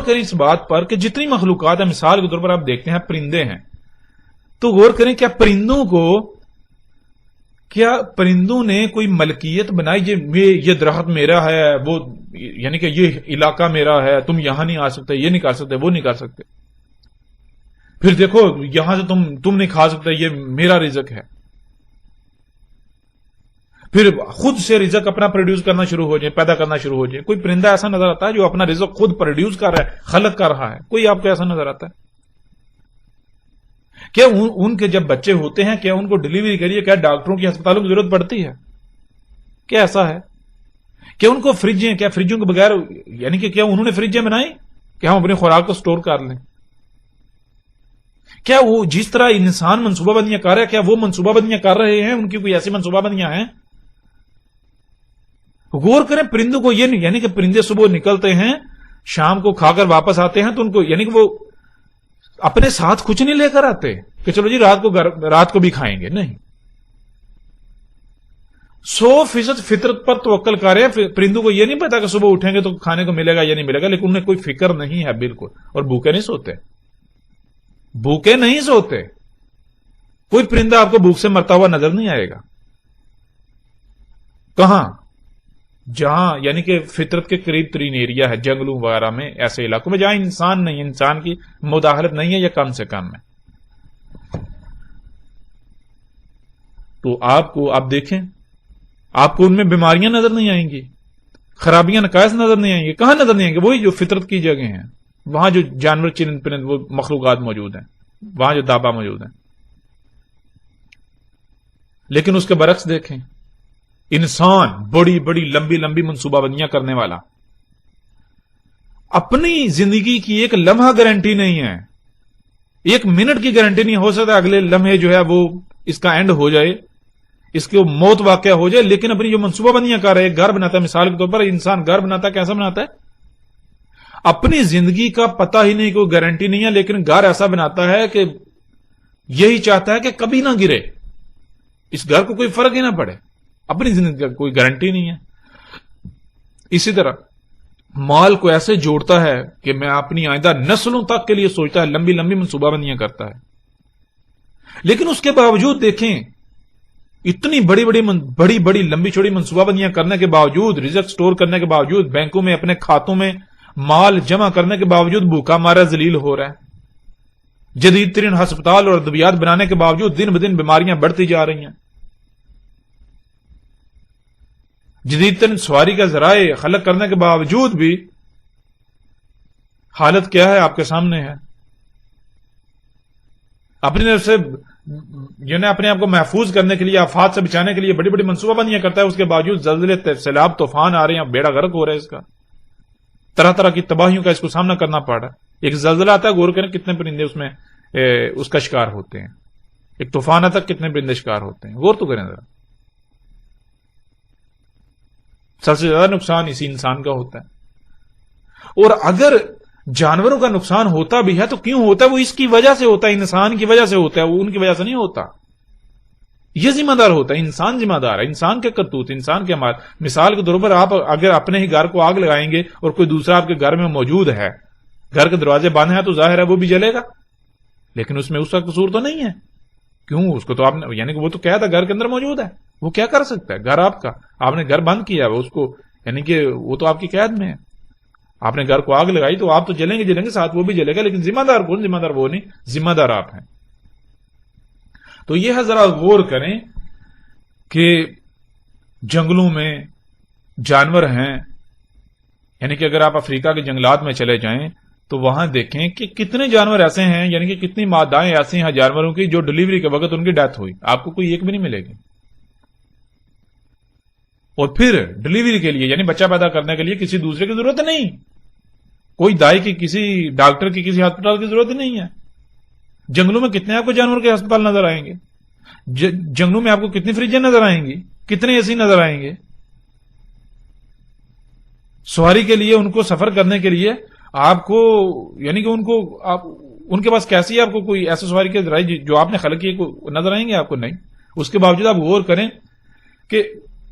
کریں اس بات پر کہ جتنی مخلوقات ہیں، مثال کے طور پر آپ دیکھتے ہیں پرندے ہیں، تو غور کریں کیا پرندوں نے کوئی ملکیت بنائی؟ یہ درخت میرا ہے، وہ یعنی کہ یہ علاقہ میرا ہے، تم یہاں نہیں آ سکتے، یہ نہیں کر سکتے، وہ نہیں کر سکتے. پھر دیکھو یہاں سے تم نہیں کھا سکتے، یہ میرا رزق ہے. پھر خود سے رزق اپنا پروڈیوس کرنا شروع ہو جائے، پیدا کرنا شروع ہو جائے. کوئی پرندہ ایسا نظر آتا ہے جو اپنا رزق خود پروڈیوس کر رہا ہے، خلق کر رہا ہے؟ کوئی آپ کو ایسا نظر آتا ہے؟ کیا ان کے جب بچے ہوتے ہیں کیا ان کو ڈلیوری کریے، کیا ڈاکٹروں کی ہسپتالوں کی ضرورت پڑتی ہے؟ کیا ایسا ہے؟ کیا ان کو فریجیں، کیا فریجوں کے بغیر یعنی کہ کیا انہوں نے فریجیں بنائی کہ ہم اپنی خوراک کو سٹور کر لیں؟ کیا وہ جس طرح انسان منصوبہ بندیاں کر رہے ہیں کیا وہ منصوبہ بندیاں کر رہے ہیں؟ ان کی کوئی ایسی منصوبہ بندیاں ہیں؟ غور کریں پرندوں کو، یہ نہیں یعنی کہ پرندے صبح نکلتے ہیں، شام کو کھا کر واپس آتے ہیں، تو ان کو یعنی کہ وہ اپنے ساتھ کچھ نہیں لے کر آتے کہ چلو جی رات کو بھی کھائیں گے. نہیں، 100% فطرت پر توکل کر رہے ہیں. پرندوں کو یہ نہیں پتا کہ صبح اٹھیں گے تو کھانے کو ملے گا یا نہیں ملے گا، لیکن انہیں کوئی فکر نہیں ہے بالکل. اور بھوکے نہیں سوتے. کوئی پرندہ آپ کو بھوک سے مرتا ہوا نظر نہیں آئے گا. کہاں؟ جہاں یعنی کہ فطرت کے قریب ترین ایریا ہے، جنگلوں وغیرہ میں، ایسے علاقوں میں جہاں انسان نہیں ہے، انسان کی مداخلت نہیں ہے یا کم سے کم ہے. تو آپ دیکھیں، آپ کو ان میں بیماریاں نظر نہیں آئیں گی، خرابیاں نقائص نظر نہیں آئیں گی. کہاں نظر نہیں آئیں گے؟ وہی جو فطرت کی جگہ ہیں، وہاں جو جانور چرند پرند وہ مخلوقات موجود ہیں، وہاں جو دابا موجود ہیں. لیکن اس کے برعکس دیکھیں، انسان بڑی بڑی لمبی لمبی منصوبہ بندیاں کرنے والا، اپنی زندگی کی ایک لمحہ گارنٹی نہیں ہے، ایک منٹ کی گارنٹی نہیں. ہو سکتا ہے اگلے لمحے جو ہے وہ اس کا اینڈ ہو جائے، اس کی موت واقع ہو جائے، لیکن اپنی جو منصوبہ بندیاں کر رہے ہیں، گھر بناتا ہے، مثال کے طور پر انسان گھر بناتا ہے، کیسا بناتا ہے؟ اپنی زندگی کا پتہ ہی نہیں، کوئی گارنٹی نہیں ہے، لیکن گھر ایسا بناتا ہے کہ یہی چاہتا ہے کہ کبھی نہ گرے، اس گھر کو کوئی فرق ہی نہ پڑے. اپنی زندگی کا کوئی گارنٹی نہیں ہے. اسی طرح مال کو ایسے جوڑتا ہے کہ میں اپنی آئندہ نسلوں تک کے لیے سوچتا ہے، لمبی لمبی منصوبہ بندیاں کرتا ہے. لیکن اس کے باوجود دیکھیں، اتنی بڑی بڑی لمبی چوڑی منصوبہ بندیاں کرنے کے باوجود، رزق سٹور کرنے کے باوجود، بینکوں میں اپنے کھاتوں میں مال جمع کرنے کے باوجود بھوکا مارا ذلیل ہو رہا ہے. جدید ترین ہسپتال اور ادویات بنانے کے باوجود دن بدن بیماریاں بڑھتی جا رہی ہیں. جدید ترین سواری کا ذرائع خلق کرنے کے باوجود بھی حالت کیا ہے آپ کے سامنے ہے. اپنی طرف سے اپنے آپ کو محفوظ کرنے کے لیے، آفات سے بچانے کے لیے بڑی بڑی منصوبہ بندیاں کرتا ہے، اس کے باوجود زلزلے، سیلاب، طوفان آ رہے ہیں، بیڑا غرق ہو رہا ہے، اس کا طرح طرح کی تباہیوں کا اس کو سامنا کرنا پڑ رہا ہے. ایک زلزلہ آتا ہے، غور کریں کتنے پرندے اس میں اس کا شکار ہوتے ہیں. ایک طوفان آتا ہے، کتنے پرندے شکار ہوتے ہیں، غور تو کریں ذرا. سب سے زیادہ نقصان اسی انسان کا ہوتا ہے. اور اگر جانوروں کا نقصان ہوتا بھی ہے تو کیوں ہوتا ہے؟ وہ اس کی وجہ سے ہوتا ہے، انسان کی وجہ سے ہوتا ہے، وہ ان کی وجہ سے نہیں ہوتا. یہ ذمہ دار ہوتا ہے، انسان ذمہ دار ہے، انسان کے کرتوت، انسان کے عمال. مثال کے طور پر آپ اگر اپنے ہی گھر کو آگ لگائیں گے اور کوئی دوسرا آپ کے گھر میں موجود ہے، گھر کے دروازے بند ہیں، تو ظاہر ہے وہ بھی جلے گا، لیکن اس میں اس کا قصور تو نہیں ہے. کیوں؟ اس کو تو آپ نے، یعنی کہ وہ تو کیا تھا، گھر کے اندر موجود ہے، وہ کیا کر سکتا ہے؟ گھر آپ کا، آپ نے گھر بند کیا ہے، اس کو یعنی کہ وہ تو آپ کی قید میں ہے. آپ نے گھر کو آگ لگائی تو آپ تو جلیں گے ساتھ وہ بھی جلے گا، لیکن ذمہ دار کون؟ ذمہ دار وہ نہیں، ذمہ دار آپ ہیں. تو یہ ہے، ذرا غور کریں کہ جنگلوں میں جانور ہیں، یعنی کہ اگر آپ افریقہ کے جنگلات میں چلے جائیں تو وہاں دیکھیں کہ کتنے جانور ایسے ہیں، یعنی کہ کتنی مادائیں ایسی ہیں جانوروں کی جو ڈلیوری کے وقت ان کی ڈیتھ ہوئی، آپ کو کوئی ایک بھی نہیں ملے گی. اور پھر ڈلیوری کے لیے، یعنی بچہ پیدا کرنے کے لیے کسی دوسرے کی ضرورت نہیں، کوئی دائی کی، کسی ڈاکٹر کی، کسی ہسپتال کی ضرورت نہیں ہے. جنگلوں میں کتنے آپ کو جانور کے ہسپتال نظر آئیں گے، جنگلوں میں آپ کو کتنی فریجیں نظر آئیں گی، کتنے اے سی نظر آئیں گے. سواری کے لیے، ان کو سفر کرنے کے لیے آپ کو، یعنی کہ ان کے پاس کیسی ہے، آپ کو کوئی ایسے سواری کے ذرائع جو آپ نے خلق کیے نظر آئیں گے آپ کو؟ نہیں. اس کے باوجود آپ غور کریں کہ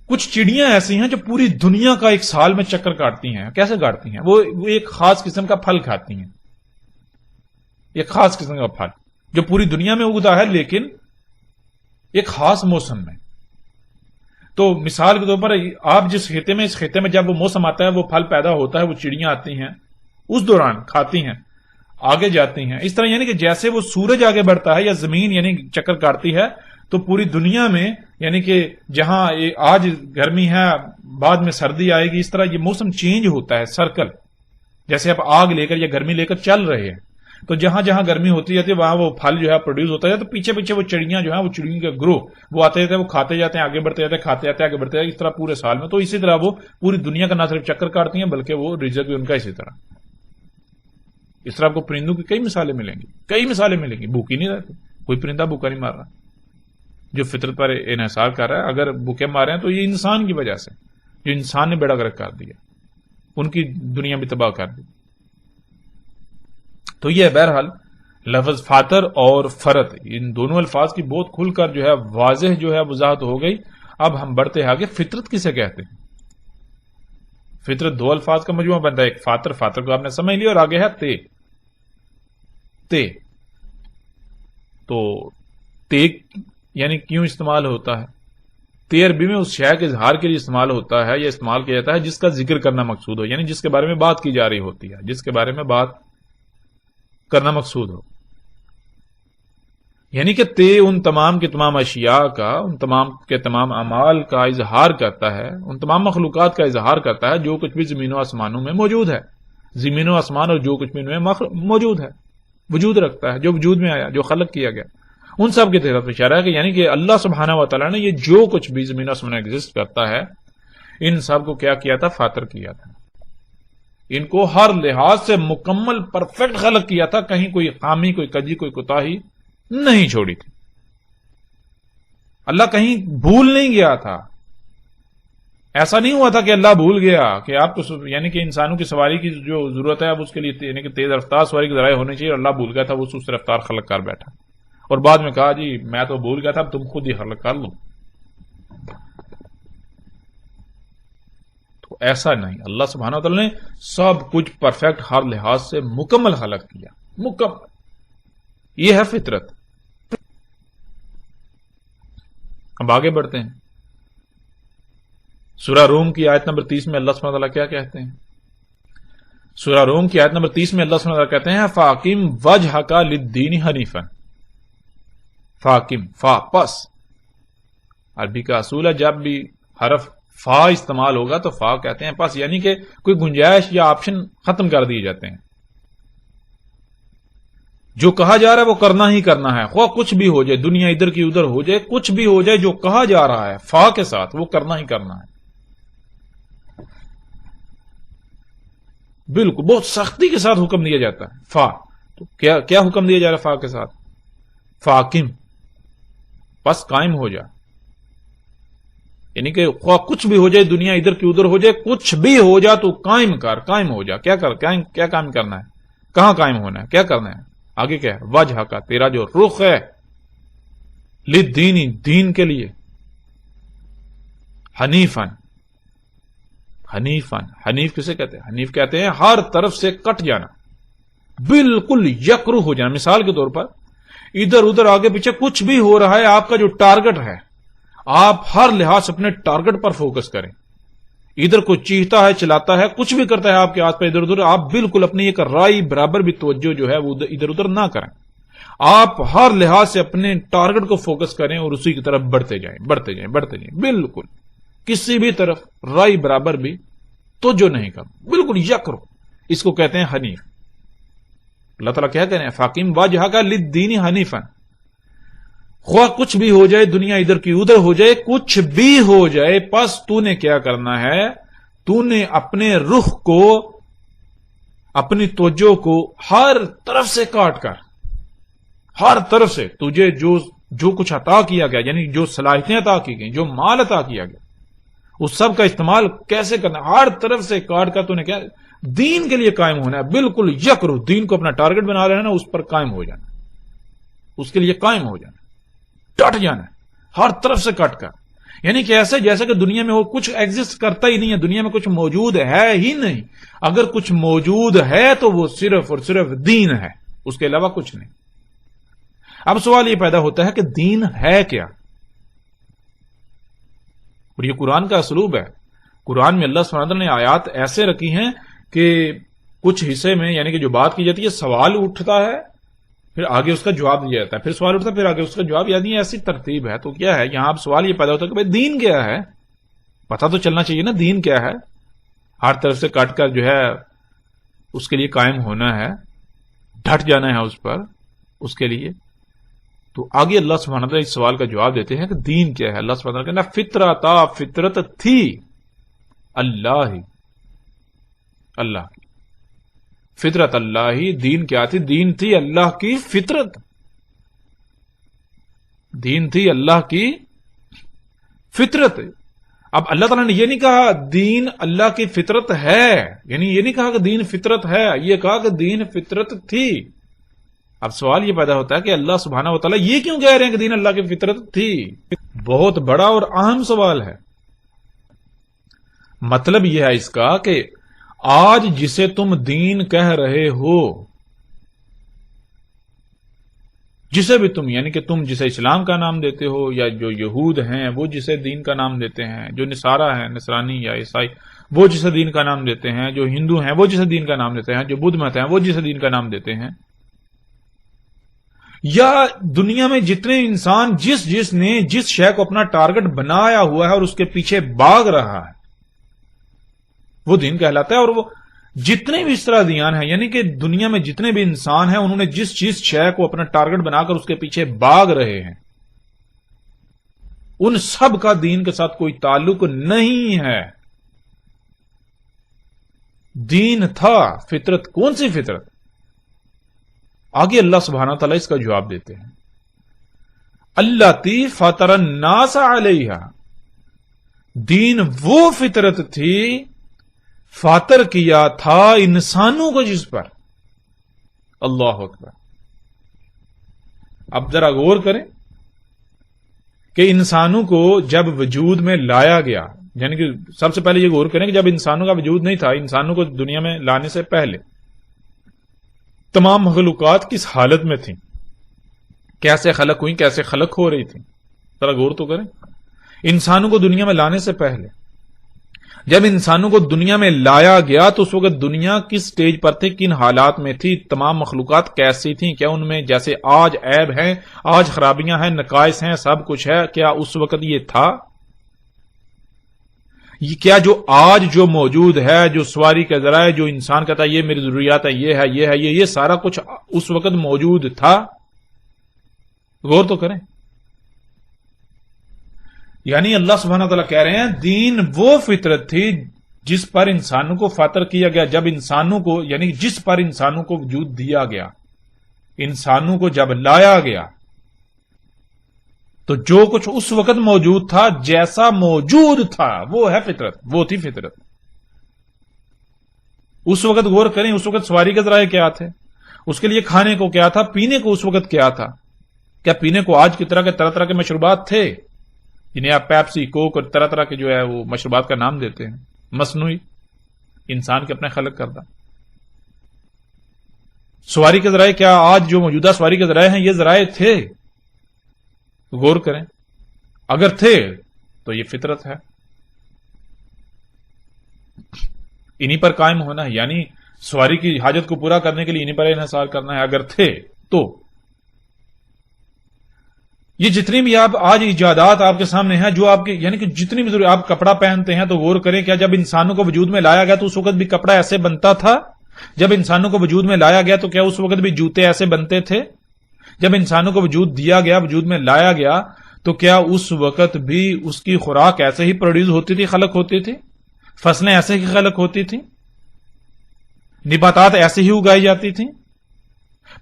کچھ چڑیاں ایسی ہیں جو پوری دنیا کا ایک سال میں چکر کاٹتی ہیں. کیسے کاٹتی ہیں؟ وہ ایک خاص قسم کا پھل کھاتی ہیں، ایک خاص قسم کا پھل جو پوری دنیا میں اگتا ہے، لیکن ایک خاص موسم میں. تو مثال کے طور پر آپ جس خطے میں، اس خطے میں جب وہ موسم آتا ہے، وہ پھل پیدا ہوتا ہے، وہ چڑیاں آتی ہیں، اس دوران کھاتی ہیں، آگے جاتی ہیں. اس طرح یعنی کہ جیسے وہ سورج آگے بڑھتا ہے یا زمین یعنی چکر کاٹتی ہے، تو پوری دنیا میں یعنی کہ جہاں آج گرمی ہے، بعد میں سردی آئے گی، اس طرح یہ موسم چینج ہوتا ہے، سرکل. جیسے آپ آگ لے کر یا گرمی لے کر چل رہے ہیں، تو جہاں جہاں گرمی ہوتی جاتی ہے وہاں وہ پھل جو ہے پروڈیوس ہوتا ہے، تو پیچھے پیچھے وہ چڑیاں جو ہیں، وہ چڑیوں کا گروہ وہ آتے جاتے ہیں، وہ کھاتے جاتے ہیں، آگے بڑھتے جاتے ہیں، کھاتے جاتے ہیں، آگے بڑھتے جاتے ہیں، اس طرح پورے سال میں. تو اسی طرح وہ پوری دنیا کا نہ صرف چکر کاٹتی ہیں بلکہ وہ رزق بھی ان کا اسی طرح. اس طرح آپ کو پرندوں کی کئی مثالیں ملیں گی، کئی مثالیں ملیں گی. بھوکی نہیں رہتی، کوئی پرندہ بھوکا نہیں مار رہا جو فطرت پر انحصار کر رہا ہے. اگر بھوکے مارے ہیں تو یہ انسان کی وجہ سے، جو انسان نے بیڑا غرق کر دیا، ان کی دنیا بھی تباہ کر دی. تو یہ بہرحال لفظ فاتر اور فرت، ان دونوں الفاظ کی بہت کھل کر جو ہے واضح جو ہے وضاحت ہو گئی. اب ہم بڑھتے ہیں آگے. فطرت کسے کہتے ہیں؟ فطرت دو الفاظ کا مجموعہ بنتا ہے، ایک فاتر، فاتر کو آپ نے سمجھ لیا، اور آگے ہے تے. تو تے یعنی کیوں استعمال ہوتا ہے؟ تے عربی میں اس شے کے اظہار کے لیے استعمال ہوتا ہے یا استعمال کیا جاتا ہے جس کا ذکر کرنا مقصود ہو، یعنی جس کے بارے میں بات کی جا رہی ہوتی ہے، جس کے بارے میں بات کرنا مقصود ہو. یعنی کہ تے ان تمام کے تمام اشیاء کا، ان تمام کے تمام اعمال کا اظہار کرتا ہے، ان تمام مخلوقات کا اظہار کرتا ہے جو کچھ بھی زمین و آسمانوں میں موجود ہے. زمین و آسمان اور جو کچھ بھی ان میں موجود ہے، وجود رکھتا ہے، جو وجود میں آیا، جو خلق کیا گیا، ان سب کی طرف اشارہ ہے کہ یعنی کہ اللہ سبحانہ و تعالیٰ نے یہ جو کچھ بھی زمین و آسمان میں ایگزسٹ کرتا ہے، ان سب کو کیا کیا تھا؟ فاتر کیا تھا. ان کو ہر لحاظ سے مکمل پرفیکٹ خلق کیا تھا، کہیں کوئی خامی، کوئی کجی، کوئی کوتاہی نہیں چھوڑی تھی. اللہ کہیں بھول نہیں گیا تھا. ایسا نہیں ہوا تھا کہ اللہ بھول گیا کہ آپ کو یعنی کہ انسانوں کی سواری کی جو ضرورت ہے اب اس کے لیے یعنی کہ تیز رفتار سواری کی ذرائع ہونے چاہیے، اور اللہ بھول گیا تھا، وہ سست رفتار خلق کر بیٹھا، اور بعد میں کہا جی میں تو بھول گیا تھا، اب تم خود ہی خلق کر لو. تو ایسا نہیں، اللہ سبحانہ و تعالی نے سب کچھ پرفیکٹ ہر لحاظ سے مکمل خلق کیا، مکمل. یہ ہے فطرت. اب آگے بڑھتے ہیں. سورہ روم کی آیت نمبر 30 میں اللہ سبحانہ و تعالی کیا کہتے ہیں؟ سورہ روم کی آیت نمبر 30 میں اللہ سبحانہ و تعالی کہتے ہیں فاقم وجہک للدین حنیفا. فاقم، فا پس. عربی کا اصول ہے جب بھی حرف فا استعمال ہوگا تو فا کہتے ہیں پس، یعنی کہ کوئی گنجائش یا آپشن ختم کر دیے جاتے ہیں. جو کہا جا رہا ہے وہ کرنا ہی کرنا ہے، خواہ کچھ بھی ہو جائے، دنیا ادھر کی ادھر ہو جائے، کچھ بھی ہو جائے، جو کہا جا رہا ہے فا کے ساتھ وہ کرنا ہی کرنا ہے. بالکل بہت سختی کے ساتھ حکم دیا جاتا ہے. فا تو کیا حکم دیا جا رہا ہے فا کے ساتھ؟ فاقم، پس قائم ہو جا. یعنی کہ خواہ کچھ بھی ہو جائے، دنیا ادھر کی ادھر ہو جائے، کچھ بھی ہو جا تو قائم کر، قائم ہو جا. کیا قائم کرنا ہے؟ کہاں قائم ہونا ہے؟ کیا کرنا ہے؟ آگے کیا ہے؟ وجہ کا، تیرا جو رخ ہے، للدین، دین کے لیے، حنیفن. حنیفن، حنیف کسے کہتے ہیں؟ حنیف کہتے ہیں ہر طرف سے کٹ جانا، بالکل یکرو ہو جانا. مثال کے طور پر ادھر ادھر آگے پیچھے کچھ بھی ہو رہا ہے، آپ کا جو ٹارگٹ ہے، آپ ہر لحاظ سے اپنے ٹارگٹ پر فوکس کریں. ادھر کوئی چیختا ہے، چلاتا ہے، کچھ بھی کرتا ہے آپ کے ہاتھ پہ ادھر ادھر، آپ بالکل اپنی ایک رائی برابر بھی توجہ جو ہے وہ ادھر ادھر نہ کریں. آپ ہر لحاظ سے اپنے ٹارگٹ کو فوکس کریں اور اسی کی طرف بڑھتے جائیں، بڑھتے جائیں، بڑھتے جائیں. بالکل کسی بھی طرف رائی برابر بھی توجہ نہیں کرو، بالکل یکرو. اس کو کہتے ہیں حنیف. اللہ تعالیٰ کیا کہہ رہے ہیں؟ فاقم وجہک للدین حنیفا. خواہ کچھ بھی ہو جائے، دنیا ادھر کی ادھر ہو جائے، کچھ بھی ہو جائے، پس تو نے کیا کرنا ہے؟ تو نے اپنے رخ کو، اپنی توجہ کو ہر طرف سے کاٹ کر، ہر طرف سے تجھے جو کچھ عطا کیا گیا، یعنی جو صلاحیتیں عطا کی گئیں، جو مال عطا کیا گیا، اس سب کا استعمال کیسے کرنا؟ ہر طرف سے کاٹ کر تو نے کیا؟ دین کے لیے قائم ہونا ہے. بالکل یکرو، دین کو اپنا ٹارگٹ بنا رہے ہیں نا، اس پر قائم ہو جانا، اس کے لیے قائم ہو جانا، ڈٹ جانا ہے ہر طرف سے کٹ کر. یعنی کہ ایسے جیسے کہ دنیا میں وہ کچھ ایگزسٹ کرتا ہی نہیں ہے، دنیا میں کچھ موجود ہے ہی نہیں. اگر کچھ موجود ہے تو وہ صرف اور صرف دین ہے، اس کے علاوہ کچھ نہیں. اب سوال یہ پیدا ہوتا ہے کہ دین ہے کیا؟ اور یہ قرآن کا اسلوب ہے. قرآن میں اللہ سبحانہ وتعالی نے آیات ایسے رکھی ہیں کہ کچھ حصے میں یعنی کہ جو بات کی جاتی ہے، سوال اٹھتا ہے، پھر آگے اس کا جواب دیا جاتا ہے، پھر سوال اٹھتا ہے، پھر آگے اس کا جواب. یعنی ایسی ترتیب ہے. تو کیا ہے یہاں اب سوال یہ پیدا ہوتا ہے کہ بھائی دین کیا ہے؟ پتہ تو چلنا چاہیے نا دین کیا ہے. ہر طرف سے کٹ کر جو ہے اس کے لیے قائم ہونا ہے، ڈٹ جانا ہے اس پر، اس کے لیے. تو آگے اللہ سبحانہ وتعالی اس سوال کا جواب دیتے ہیں کہ دین کیا ہے. اللہ سبحانہ وتعالی کہنا فطرتا، فطرت تھی اللہ ہی، اللہ کی فطرت. اللہ ہی، دین کیا تھی؟ دین تھی اللہ کی فطرت، دین تھی اللہ کی فطرت. اب اللہ تعالیٰ نے یہ نہیں کہا دین اللہ کی فطرت ہے، یعنی یہ نہیں کہا کہ دین فطرت ہے، یہ کہا کہ دین فطرت تھی. اب سوال یہ پیدا ہوتا ہے کہ اللہ سبحانہ و تعالیٰ یہ کیوں کہہ رہے ہیں کہ دین اللہ کی فطرت تھی؟ بہت بڑا اور اہم سوال ہے. مطلب یہ ہے اس کا کہ آج جسے تم دین کہہ رہے ہو، جسے بھی تم یعنی کہ تم جسے اسلام کا نام دیتے ہو، یا جو یہود ہیں وہ جسے دین کا نام دیتے ہیں، جو نصارہ ہیں، نصرانی یا عیسائی، وہ جسے دین کا نام دیتے ہیں، جو ہندو ہیں وہ جسے دین کا نام دیتے ہیں، جو بدھ مت ہیں وہ جسے دین کا نام دیتے ہیں، یا دنیا میں جتنے انسان جس نے جس شے کو اپنا ٹارگٹ بنایا ہوا ہے اور اس کے پیچھے بھاگ رہا ہے، وہ دین کہلاتا ہے. اور وہ جتنے بھی اس طرح دیان ہیں، یعنی کہ دنیا میں جتنے بھی انسان ہیں، انہوں نے جس شے کو اپنا ٹارگٹ بنا کر اس کے پیچھے بھاگ رہے ہیں، ان سب کا دین کے ساتھ کوئی تعلق نہیں ہے. دین تھا فطرت. کون سی فطرت؟ آگے اللہ سبحانہ تعالیٰ اس کا جواب دیتے ہیں. التی فطر الناس علیہا، دین وہ فطرت تھی، فاطر کیا تھا انسانوں کو جس پر. اللہ اکبر. اب ذرا غور کریں کہ انسانوں کو جب وجود میں لایا گیا، یعنی کہ سب سے پہلے یہ غور کریں کہ جب انسانوں کا وجود نہیں تھا، انسانوں کو دنیا میں لانے سے پہلے تمام مخلوقات کس حالت میں تھیں، کیسے خلق ہوئی، کیسے خلق ہو رہی تھی، ذرا غور تو کریں۔ انسانوں کو دنیا میں لانے سے پہلے جب انسانوں کو دنیا میں لایا گیا تو اس وقت دنیا کس سٹیج پر تھی، کن حالات میں تھی، تمام مخلوقات کیسی تھیں، کیا ان میں جیسے آج عیب ہیں، آج خرابیاں ہیں، نقائص ہیں، سب کچھ ہے، کیا اس وقت یہ تھا؟ کیا جو آج جو موجود ہے، جو سواری کا ذرائع، جو انسان کہتا ہے یہ میری ضروریات ہے، یہ ہے، یہ ہے، یہ سارا کچھ اس وقت موجود تھا؟ غور تو کریں۔ یعنی اللہ سبحانہ وتعالیٰ کہہ رہے ہیں دین وہ فطرت تھی جس پر انسانوں کو فاطر کیا گیا، جب انسانوں کو یعنی جس پر انسانوں کو وجود دیا گیا، انسانوں کو جب لایا گیا تو جو کچھ اس وقت موجود تھا، جیسا موجود تھا وہ ہے فطرت، وہ تھی فطرت۔ اس وقت غور کریں، اس وقت سواری کے ذرائع کیا تھے، اس کے لیے کھانے کو کیا تھا، پینے کو اس وقت کیا تھا؟ کیا پینے کو آج کی طرح کے مشروبات تھے جنہیں آپ پیپسی، کوک اور طرح طرح کے جو ہے وہ مشروبات کا نام دیتے ہیں، مصنوعی، انسان کے اپنے خلق کردہ؟ سواری کے ذرائع کیا آج جو موجودہ سواری کے ذرائع ہیں یہ ذرائع تھے؟ غور کریں، اگر تھے تو یہ فطرت ہے، انہی پر قائم ہونا ہے، یعنی سواری کی حاجت کو پورا کرنے کے لیے انہی پر انحصار کرنا ہے اگر تھے تو۔ یہ جتنی بھی آپ آج ایجادات آپ کے سامنے ہیں، جو آپ کے یعنی کہ جتنی بھی آپ کپڑا پہنتے ہیں تو غور کریں، کیا جب انسانوں کو وجود میں لایا گیا تو اس وقت بھی کپڑا ایسے بنتا تھا؟ جب انسانوں کو وجود میں لایا گیا تو کیا اس وقت بھی جوتے ایسے بنتے تھے؟ جب انسانوں کو وجود دیا گیا، وجود میں لایا گیا تو کیا اس وقت بھی اس کی خوراک ایسے ہی پروڈیوس ہوتی تھی، خلق ہوتی تھی، فصلیں ایسے ہی خلق ہوتی تھیں، نباتات ایسے ہی اگائی جاتی تھیں،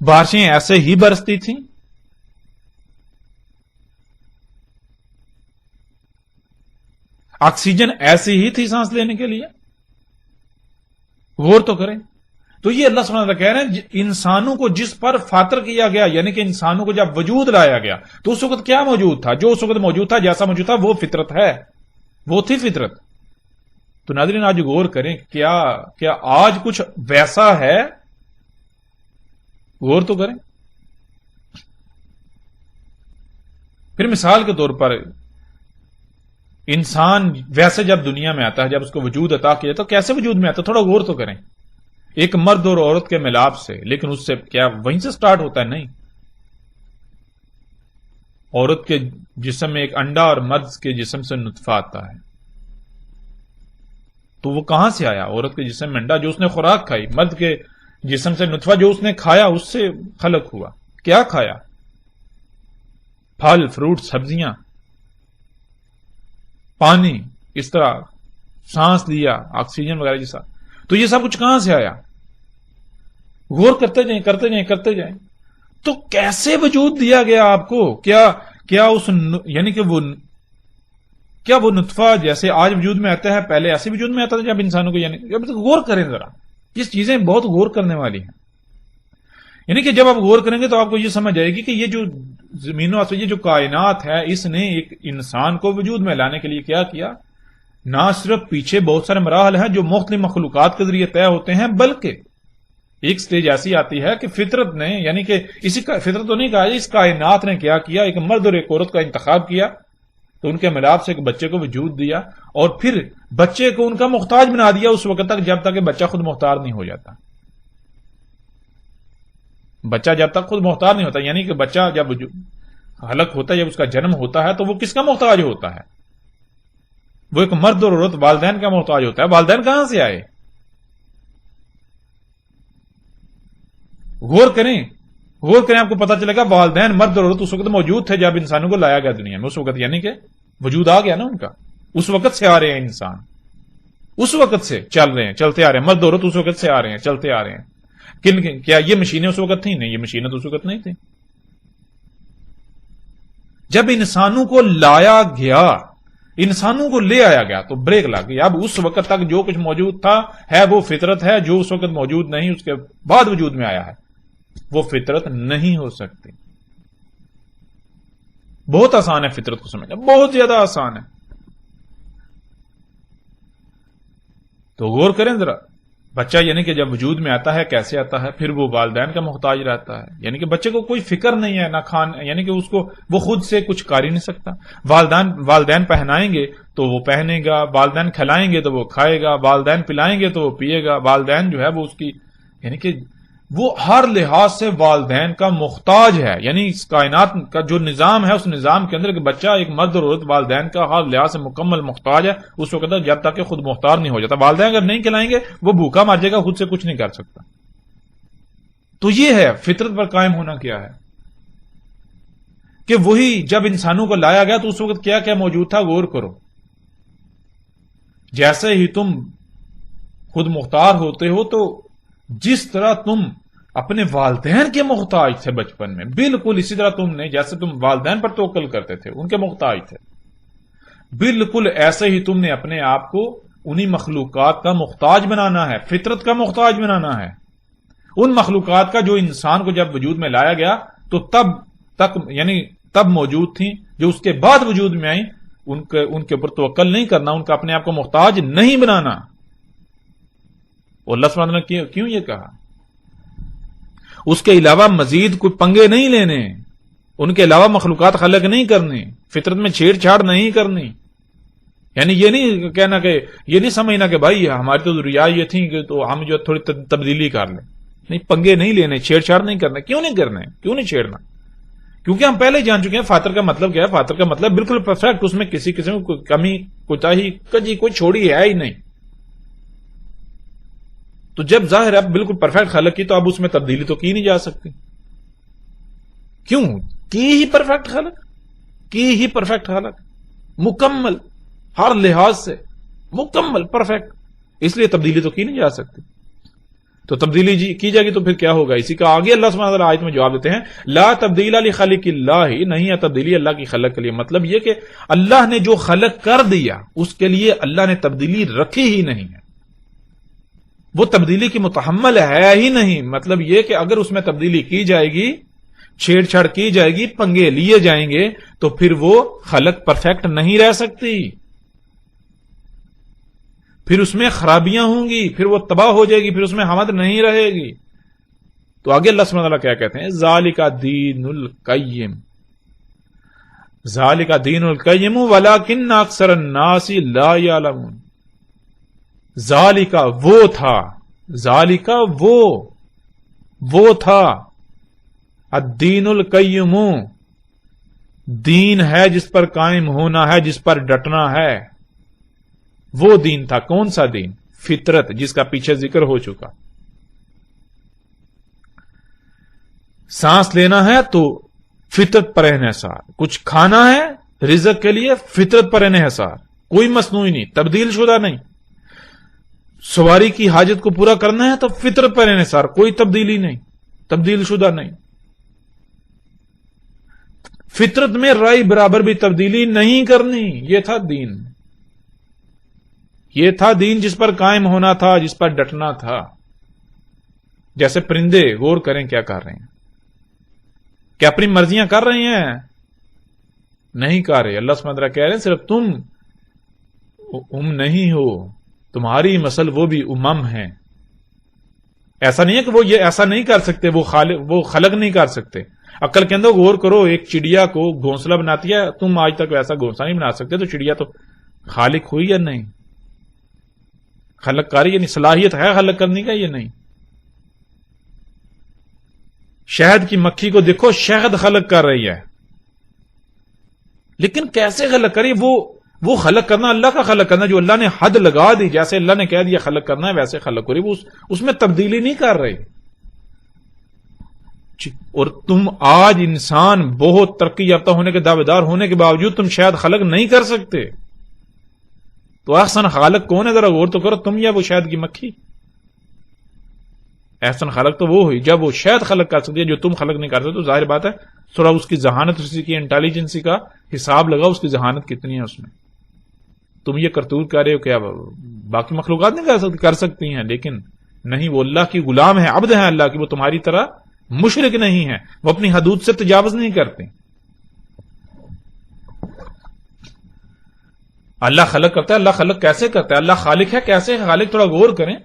بارشیں ایسے ہی برستی تھیں؟ آکسیجن ایسی ہی تھی سانس لینے کے لیے؟ غور تو کریں۔ تو یہ اللہ سبحانہ وتعالیٰ کہہ رہے ہیں انسانوں کو جس پر فاطر کیا گیا، یعنی کہ انسانوں کو جب وجود لایا گیا تو اس وقت کیا موجود تھا؟ جو اس وقت موجود تھا، جیسا موجود تھا وہ فطرت ہے، وہ تھی فطرت۔ تو ناظرین آج غور کریں، کیا آج کچھ ویسا ہے؟ غور تو کریں۔ پھر مثال کے طور پر انسان ویسے جب دنیا میں آتا ہے، جب اس کو وجود عطا کیا تو کیسے وجود میں آتا ہے؟ تھوڑا غور تو کریں۔ ایک مرد اور عورت کے ملاپ سے، لیکن اس سے کیا وہیں سے سٹارٹ ہوتا ہے؟ نہیں، عورت کے جسم میں ایک انڈا اور مرد کے جسم سے نطفہ آتا ہے، تو وہ کہاں سے آیا؟ عورت کے جسم میں انڈا جو اس نے خوراک کھائی، مرد کے جسم سے نطفہ جو اس نے کھایا اس سے خلق ہوا۔ کیا کھایا؟ پھل، فروٹ، سبزیاں، پانی، اس طرح سانس لیا، آکسیجن وغیرہ جیسا۔ تو یہ سب کچھ کہاں سے آیا؟ غور کرتے جائیں، کرتے جائیں، کرتے جائیں۔ تو کیسے وجود دیا گیا آپ کو؟ کیا اس یعنی کہ کیا وہ نطفہ جیسے آج وجود میں آتا ہے پہلے ایسے وجود میں آتا تھا جب انسانوں کو؟ یعنی غور کریں ذرا، یہ چیزیں بہت غور کرنے والی ہیں۔ یعنی کہ جب آپ غور کریں گے تو آپ کو یہ سمجھ آئے گی کہ یہ جو زمین و آسمان، یہ جو کائنات ہے، اس نے ایک انسان کو وجود میں لانے کے لیے کیا کیا؟ نہ صرف پیچھے بہت سارے مراحل ہیں جو مختلف مخلوقات کے ذریعے طے ہوتے ہیں، بلکہ ایک سٹیج ایسی آتی ہے کہ فطرت نے، یعنی کہ اسی کا فطرت تو نہیں کہا، اس کائنات نے کیا کیا؟ ایک مرد اور ایک عورت کا انتخاب کیا، تو ان کے ملاپ سے ایک بچے کو وجود دیا، اور پھر بچے کو ان کا محتاج بنا دیا اس وقت تک جب تک کہ بچہ خود محتاج نہیں ہو جاتا۔ بچہ جب تک خود محتاج نہیں ہوتا، یعنی کہ بچہ جب خلق ہوتا ہے، جب اس کا جنم ہوتا ہے تو وہ کس کا محتاج ہوتا ہے؟ وہ ایک مرد اور عورت والدین کا محتاج ہوتا ہے۔ والدین کہاں سے آئے؟ غور کریں، آپ کو پتا چلے گا والدین مرد اور عورت اس وقت موجود تھے جب انسانوں کو لایا گیا دنیا میں، اس وقت یعنی کہ وجود آ گیا نا ان کا، اس وقت سے آ رہے ہیں انسان، اس وقت سے چل رہے ہیں، چلتے آ رہے ہیں، مرد عورت اس وقت سے آ رہے ہیں، چلتے آ رہے ہیں۔ کیا یہ مشینیں اس وقت تھیں؟ نہیں، یہ مشینیں تو اس وقت نہیں تھیں۔ جب انسانوں کو لایا گیا، انسانوں کو لے آیا گیا تو بریک لگ گئی۔ اب اس وقت تک جو کچھ موجود تھا ہے وہ فطرت ہے، جو اس وقت موجود نہیں اس کے بعد وجود میں آیا ہے وہ فطرت نہیں ہو سکتی۔ بہت آسان ہے فطرت کو سمجھنا، بہت زیادہ آسان ہے۔ تو غور کریں ذرا، بچہ یعنی کہ جب وجود میں آتا ہے کیسے آتا ہے؟ پھر وہ والدین کا محتاج رہتا ہے، یعنی کہ بچے کو کوئی فکر نہیں ہے، نہ یعنی کہ اس کو وہ خود سے کچھ کر ہی نہیں سکتا۔ والدین پہنائیں گے تو وہ پہنے گا، والدین کھلائیں گے تو وہ کھائے گا، والدین پلائیں گے تو وہ پیے گا، والدین جو ہے وہ اس کی یعنی کہ وہ ہر لحاظ سے والدین کا محتاج ہے۔ یعنی اس کائنات کا جو نظام ہے، اس نظام کے اندر کہ بچہ ایک مرد اور عورت والدین کا ہر لحاظ سے مکمل محتاج ہے اس وقت جب تک کہ خود مختار نہیں ہو جاتا۔ والدین اگر نہیں کھلائیں گے وہ بھوکا مر جائے گا، خود سے کچھ نہیں کر سکتا۔ تو یہ ہے فطرت پر قائم ہونا کیا ہے کہ وہی جب انسانوں کو لایا گیا تو اس وقت کیا کیا موجود تھا، غور کرو۔ جیسے ہی تم خود مختار ہوتے ہو تو جس طرح تم اپنے والدین کے محتاج تھے بچپن میں، بالکل اسی طرح تم نے جیسے تم والدین پر توکل کرتے تھے، ان کے محتاج تھے، بالکل ایسے ہی تم نے اپنے آپ کو انہی مخلوقات کا محتاج بنانا ہے، فطرت کا محتاج بنانا ہے۔ ان مخلوقات کا جو انسان کو جب وجود میں لایا گیا تو تب موجود تھیں، جو اس کے بعد وجود میں آئیں ان کے اوپر توکل نہیں کرنا، ان کا اپنے آپ کو محتاج نہیں بنانا۔ اور اللہ سبحانہ نے کیوں یہ کہا؟ اس کے علاوہ مزید کوئی پنگے نہیں لینے، ان کے علاوہ مخلوقات خلق نہیں کرنی، فطرت میں چھیڑ چھاڑ نہیں کرنی۔ یعنی یہ نہیں کہنا کہ یہ نہیں سمجھنا کہ بھائی ہماری تو ضروریات یہ تھیں کہ تو ہم جو تھوڑی تبدیلی کر لیں، نہیں، پنگے نہیں لینے، چھیڑ چھاڑ نہیں کرنا۔ کیوں نہیں کرنا ہے؟ کیوں نہیں چھیڑنا؟ کیونکہ ہم پہلے جان چکے ہیں فاطر کا مطلب کیا ہے۔ فاطر کا مطلب بالکل پرفیکٹ، اس میں کسی قسم کی کمی کوتاہی کجی کوئی چھوڑی ہے ہی نہیں۔ تو جب ظاہر ہے بالکل پرفیکٹ خلق کی تو اب اس میں تبدیلی تو کی نہیں جا سکتی۔ کیوں؟ کی ہی پرفیکٹ خلق، مکمل، ہر لحاظ سے مکمل پرفیکٹ، اس لیے تبدیلی تو کی نہیں جا سکتی۔ تو تبدیلی کی جائے گی تو پھر کیا ہوگا؟ اسی کا آگے اللہ سبحانہ وتعالی آیت میں جواب دیتے ہیں، لا تبدیل لخلق اللہ، نہیں ہے تبدیلی اللہ کی خلق کے لیے۔ مطلب یہ کہ اللہ نے جو خلق کر دیا اس کے لیے اللہ نے تبدیلی رکھی ہی نہیں ہے، وہ تبدیلی کی متحمل ہے ہی نہیں۔ مطلب یہ کہ اگر اس میں تبدیلی کی جائے گی، چھیڑ چھاڑ کی جائے گی، پنگے لیے جائیں گے تو پھر وہ خلق پرفیکٹ نہیں رہ سکتی، پھر اس میں خرابیاں ہوں گی، پھر وہ تباہ ہو جائے گی، پھر اس میں حمد نہیں رہے گی۔ تو آگے اللہ سبحانہ وتعالی کیا کہتے ہیں؟ ذالک دین القیم، ذالک دین القیم ولکن اکثر الناس لا یعلمون۔ ذالکا وہ تھا، ذالکا وہ تھا، الدین القیم، دین ہے جس پر قائم ہونا ہے، جس پر ڈٹنا ہے، وہ دین تھا۔ کون سا دین؟ فطرت، جس کا پیچھے ذکر ہو چکا۔ سانس لینا ہے تو فطرت پر انحصار، کچھ کھانا ہے رزق کے لیے فطرت پر انحصار، کوئی مصنوعی نہیں، تبدیل شدہ نہیں۔ سواری کی حاجت کو پورا کرنا ہے تو فطرت پر انحصار، کوئی تبدیلی نہیں، تبدیل شدہ نہیں۔ فطرت میں رائے برابر بھی تبدیلی نہیں کرنی، یہ تھا دین، یہ تھا دین جس پر قائم ہونا تھا، جس پر ڈٹنا تھا۔ جیسے پرندے، غور کریں کیا کر رہے ہیں، کیا اپنی مرضیاں کر رہے ہیں؟ نہیں کر رہے۔ اللہ سبحانہ وتعالی کہہ رہے ہیں صرف تم نہیں ہو، تمہاری مسل وہ بھی امم ہیں۔ ایسا نہیں ہے کہ وہ یہ ایسا نہیں کر سکتے، وہ خلق نہیں کر سکتے۔ عقل کے اندر غور کرو، ایک چڑیا کو گھونسلہ بناتی ہے، تم آج تک ایسا گھونسلہ نہیں بنا سکتے، تو چڑیا تو خالق ہوئی یا نہیں؟ خلق کاری یعنی صلاحیت ہے خلق کرنے کا یا نہیں؟ شہد کی مکھی کو دیکھو، شہد خلق کر رہی ہے، لیکن کیسے خلق کری؟ وہ خلق کرنا اللہ کا خلق کرنا، جو اللہ نے حد لگا دی، جیسے اللہ نے کہہ دیا خلق کرنا ہے ویسے خلق کری، وہ اس میں تبدیلی نہیں کر رہی۔ اور تم آج انسان بہت ترقی یافتہ ہونے کے دعویدار ہونے کے باوجود تم شاید خلق نہیں کر سکتے، تو احسن خالق کون ہے؟ ذرا غور تو کرو، تم یا وہ شہد کی مکھی؟ احسن خالق تو وہ ہوئی جب وہ شہد خلق کر سکتی ہے جو تم خلق نہیں کر سکتے۔ تو ظاہر بات ہے تھوڑا اس کی ذہانت، اس کی انٹیلیجنسی کا حساب لگاؤ، اس کی ذہانت کتنی ہے اس میں۔ تم یہ کرتوت کر رہے ہو، کیا باقی مخلوقات نہیں کر سکتی ہیں؟ لیکن نہیں، وہ اللہ کی غلام ہے، عبد ہے اللہ کی، وہ تمہاری طرح مشرک نہیں ہے، وہ اپنی حدود سے تجاوز نہیں کرتے۔ اللہ خلق کرتا ہے. اللہ خلق کیسے کرتا ہے؟ اللہ خالق ہے کیسے ہے خالق؟ تھوڑا غور کریں.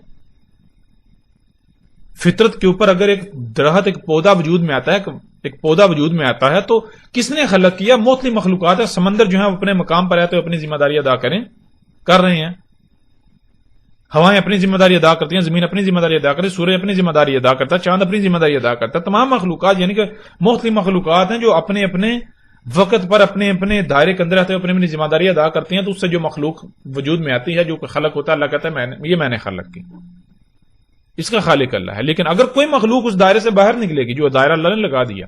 فطرت کے اوپر اگر ایک درخت ایک پودا وجود میں آتا ہے، ایک پودا وجود میں آتا ہے تو کس نے خلق کیا؟ مختلف مخلوقات ہے. سمندر جو ہے اپنے مقام پر آتے اپنی ذمہ داری ادا کر رہے ہیں. ہوائیں اپنی ذمہ داری ادا کرتی ہیں، زمین اپنی ذمہ داری ادا کرتی ہے، سورج اپنی ذمہ داری ادا کرتا ہے، چاند اپنی ذمہ داری ادا کرتا ہے. تمام مخلوقات یعنی کہ مختلف مخلوقات ہیں جو اپنے اپنے وقت پر اپنے اپنے دائرے کے اندر رہتے ہوئے اپنی ذمہ داری ادا کرتی ہیں. تو اس سے جو مخلوق وجود میں آتی ہے، جو خلق ہوتا ہے، اللہ کہتا ہے یہ میں نے خلق کی. اس کا خالق اللہ ہے. لیکن اگر کوئی مخلوق اس دائرے سے باہر نکلے گی جو دائرہ اللہ نے لگا دیا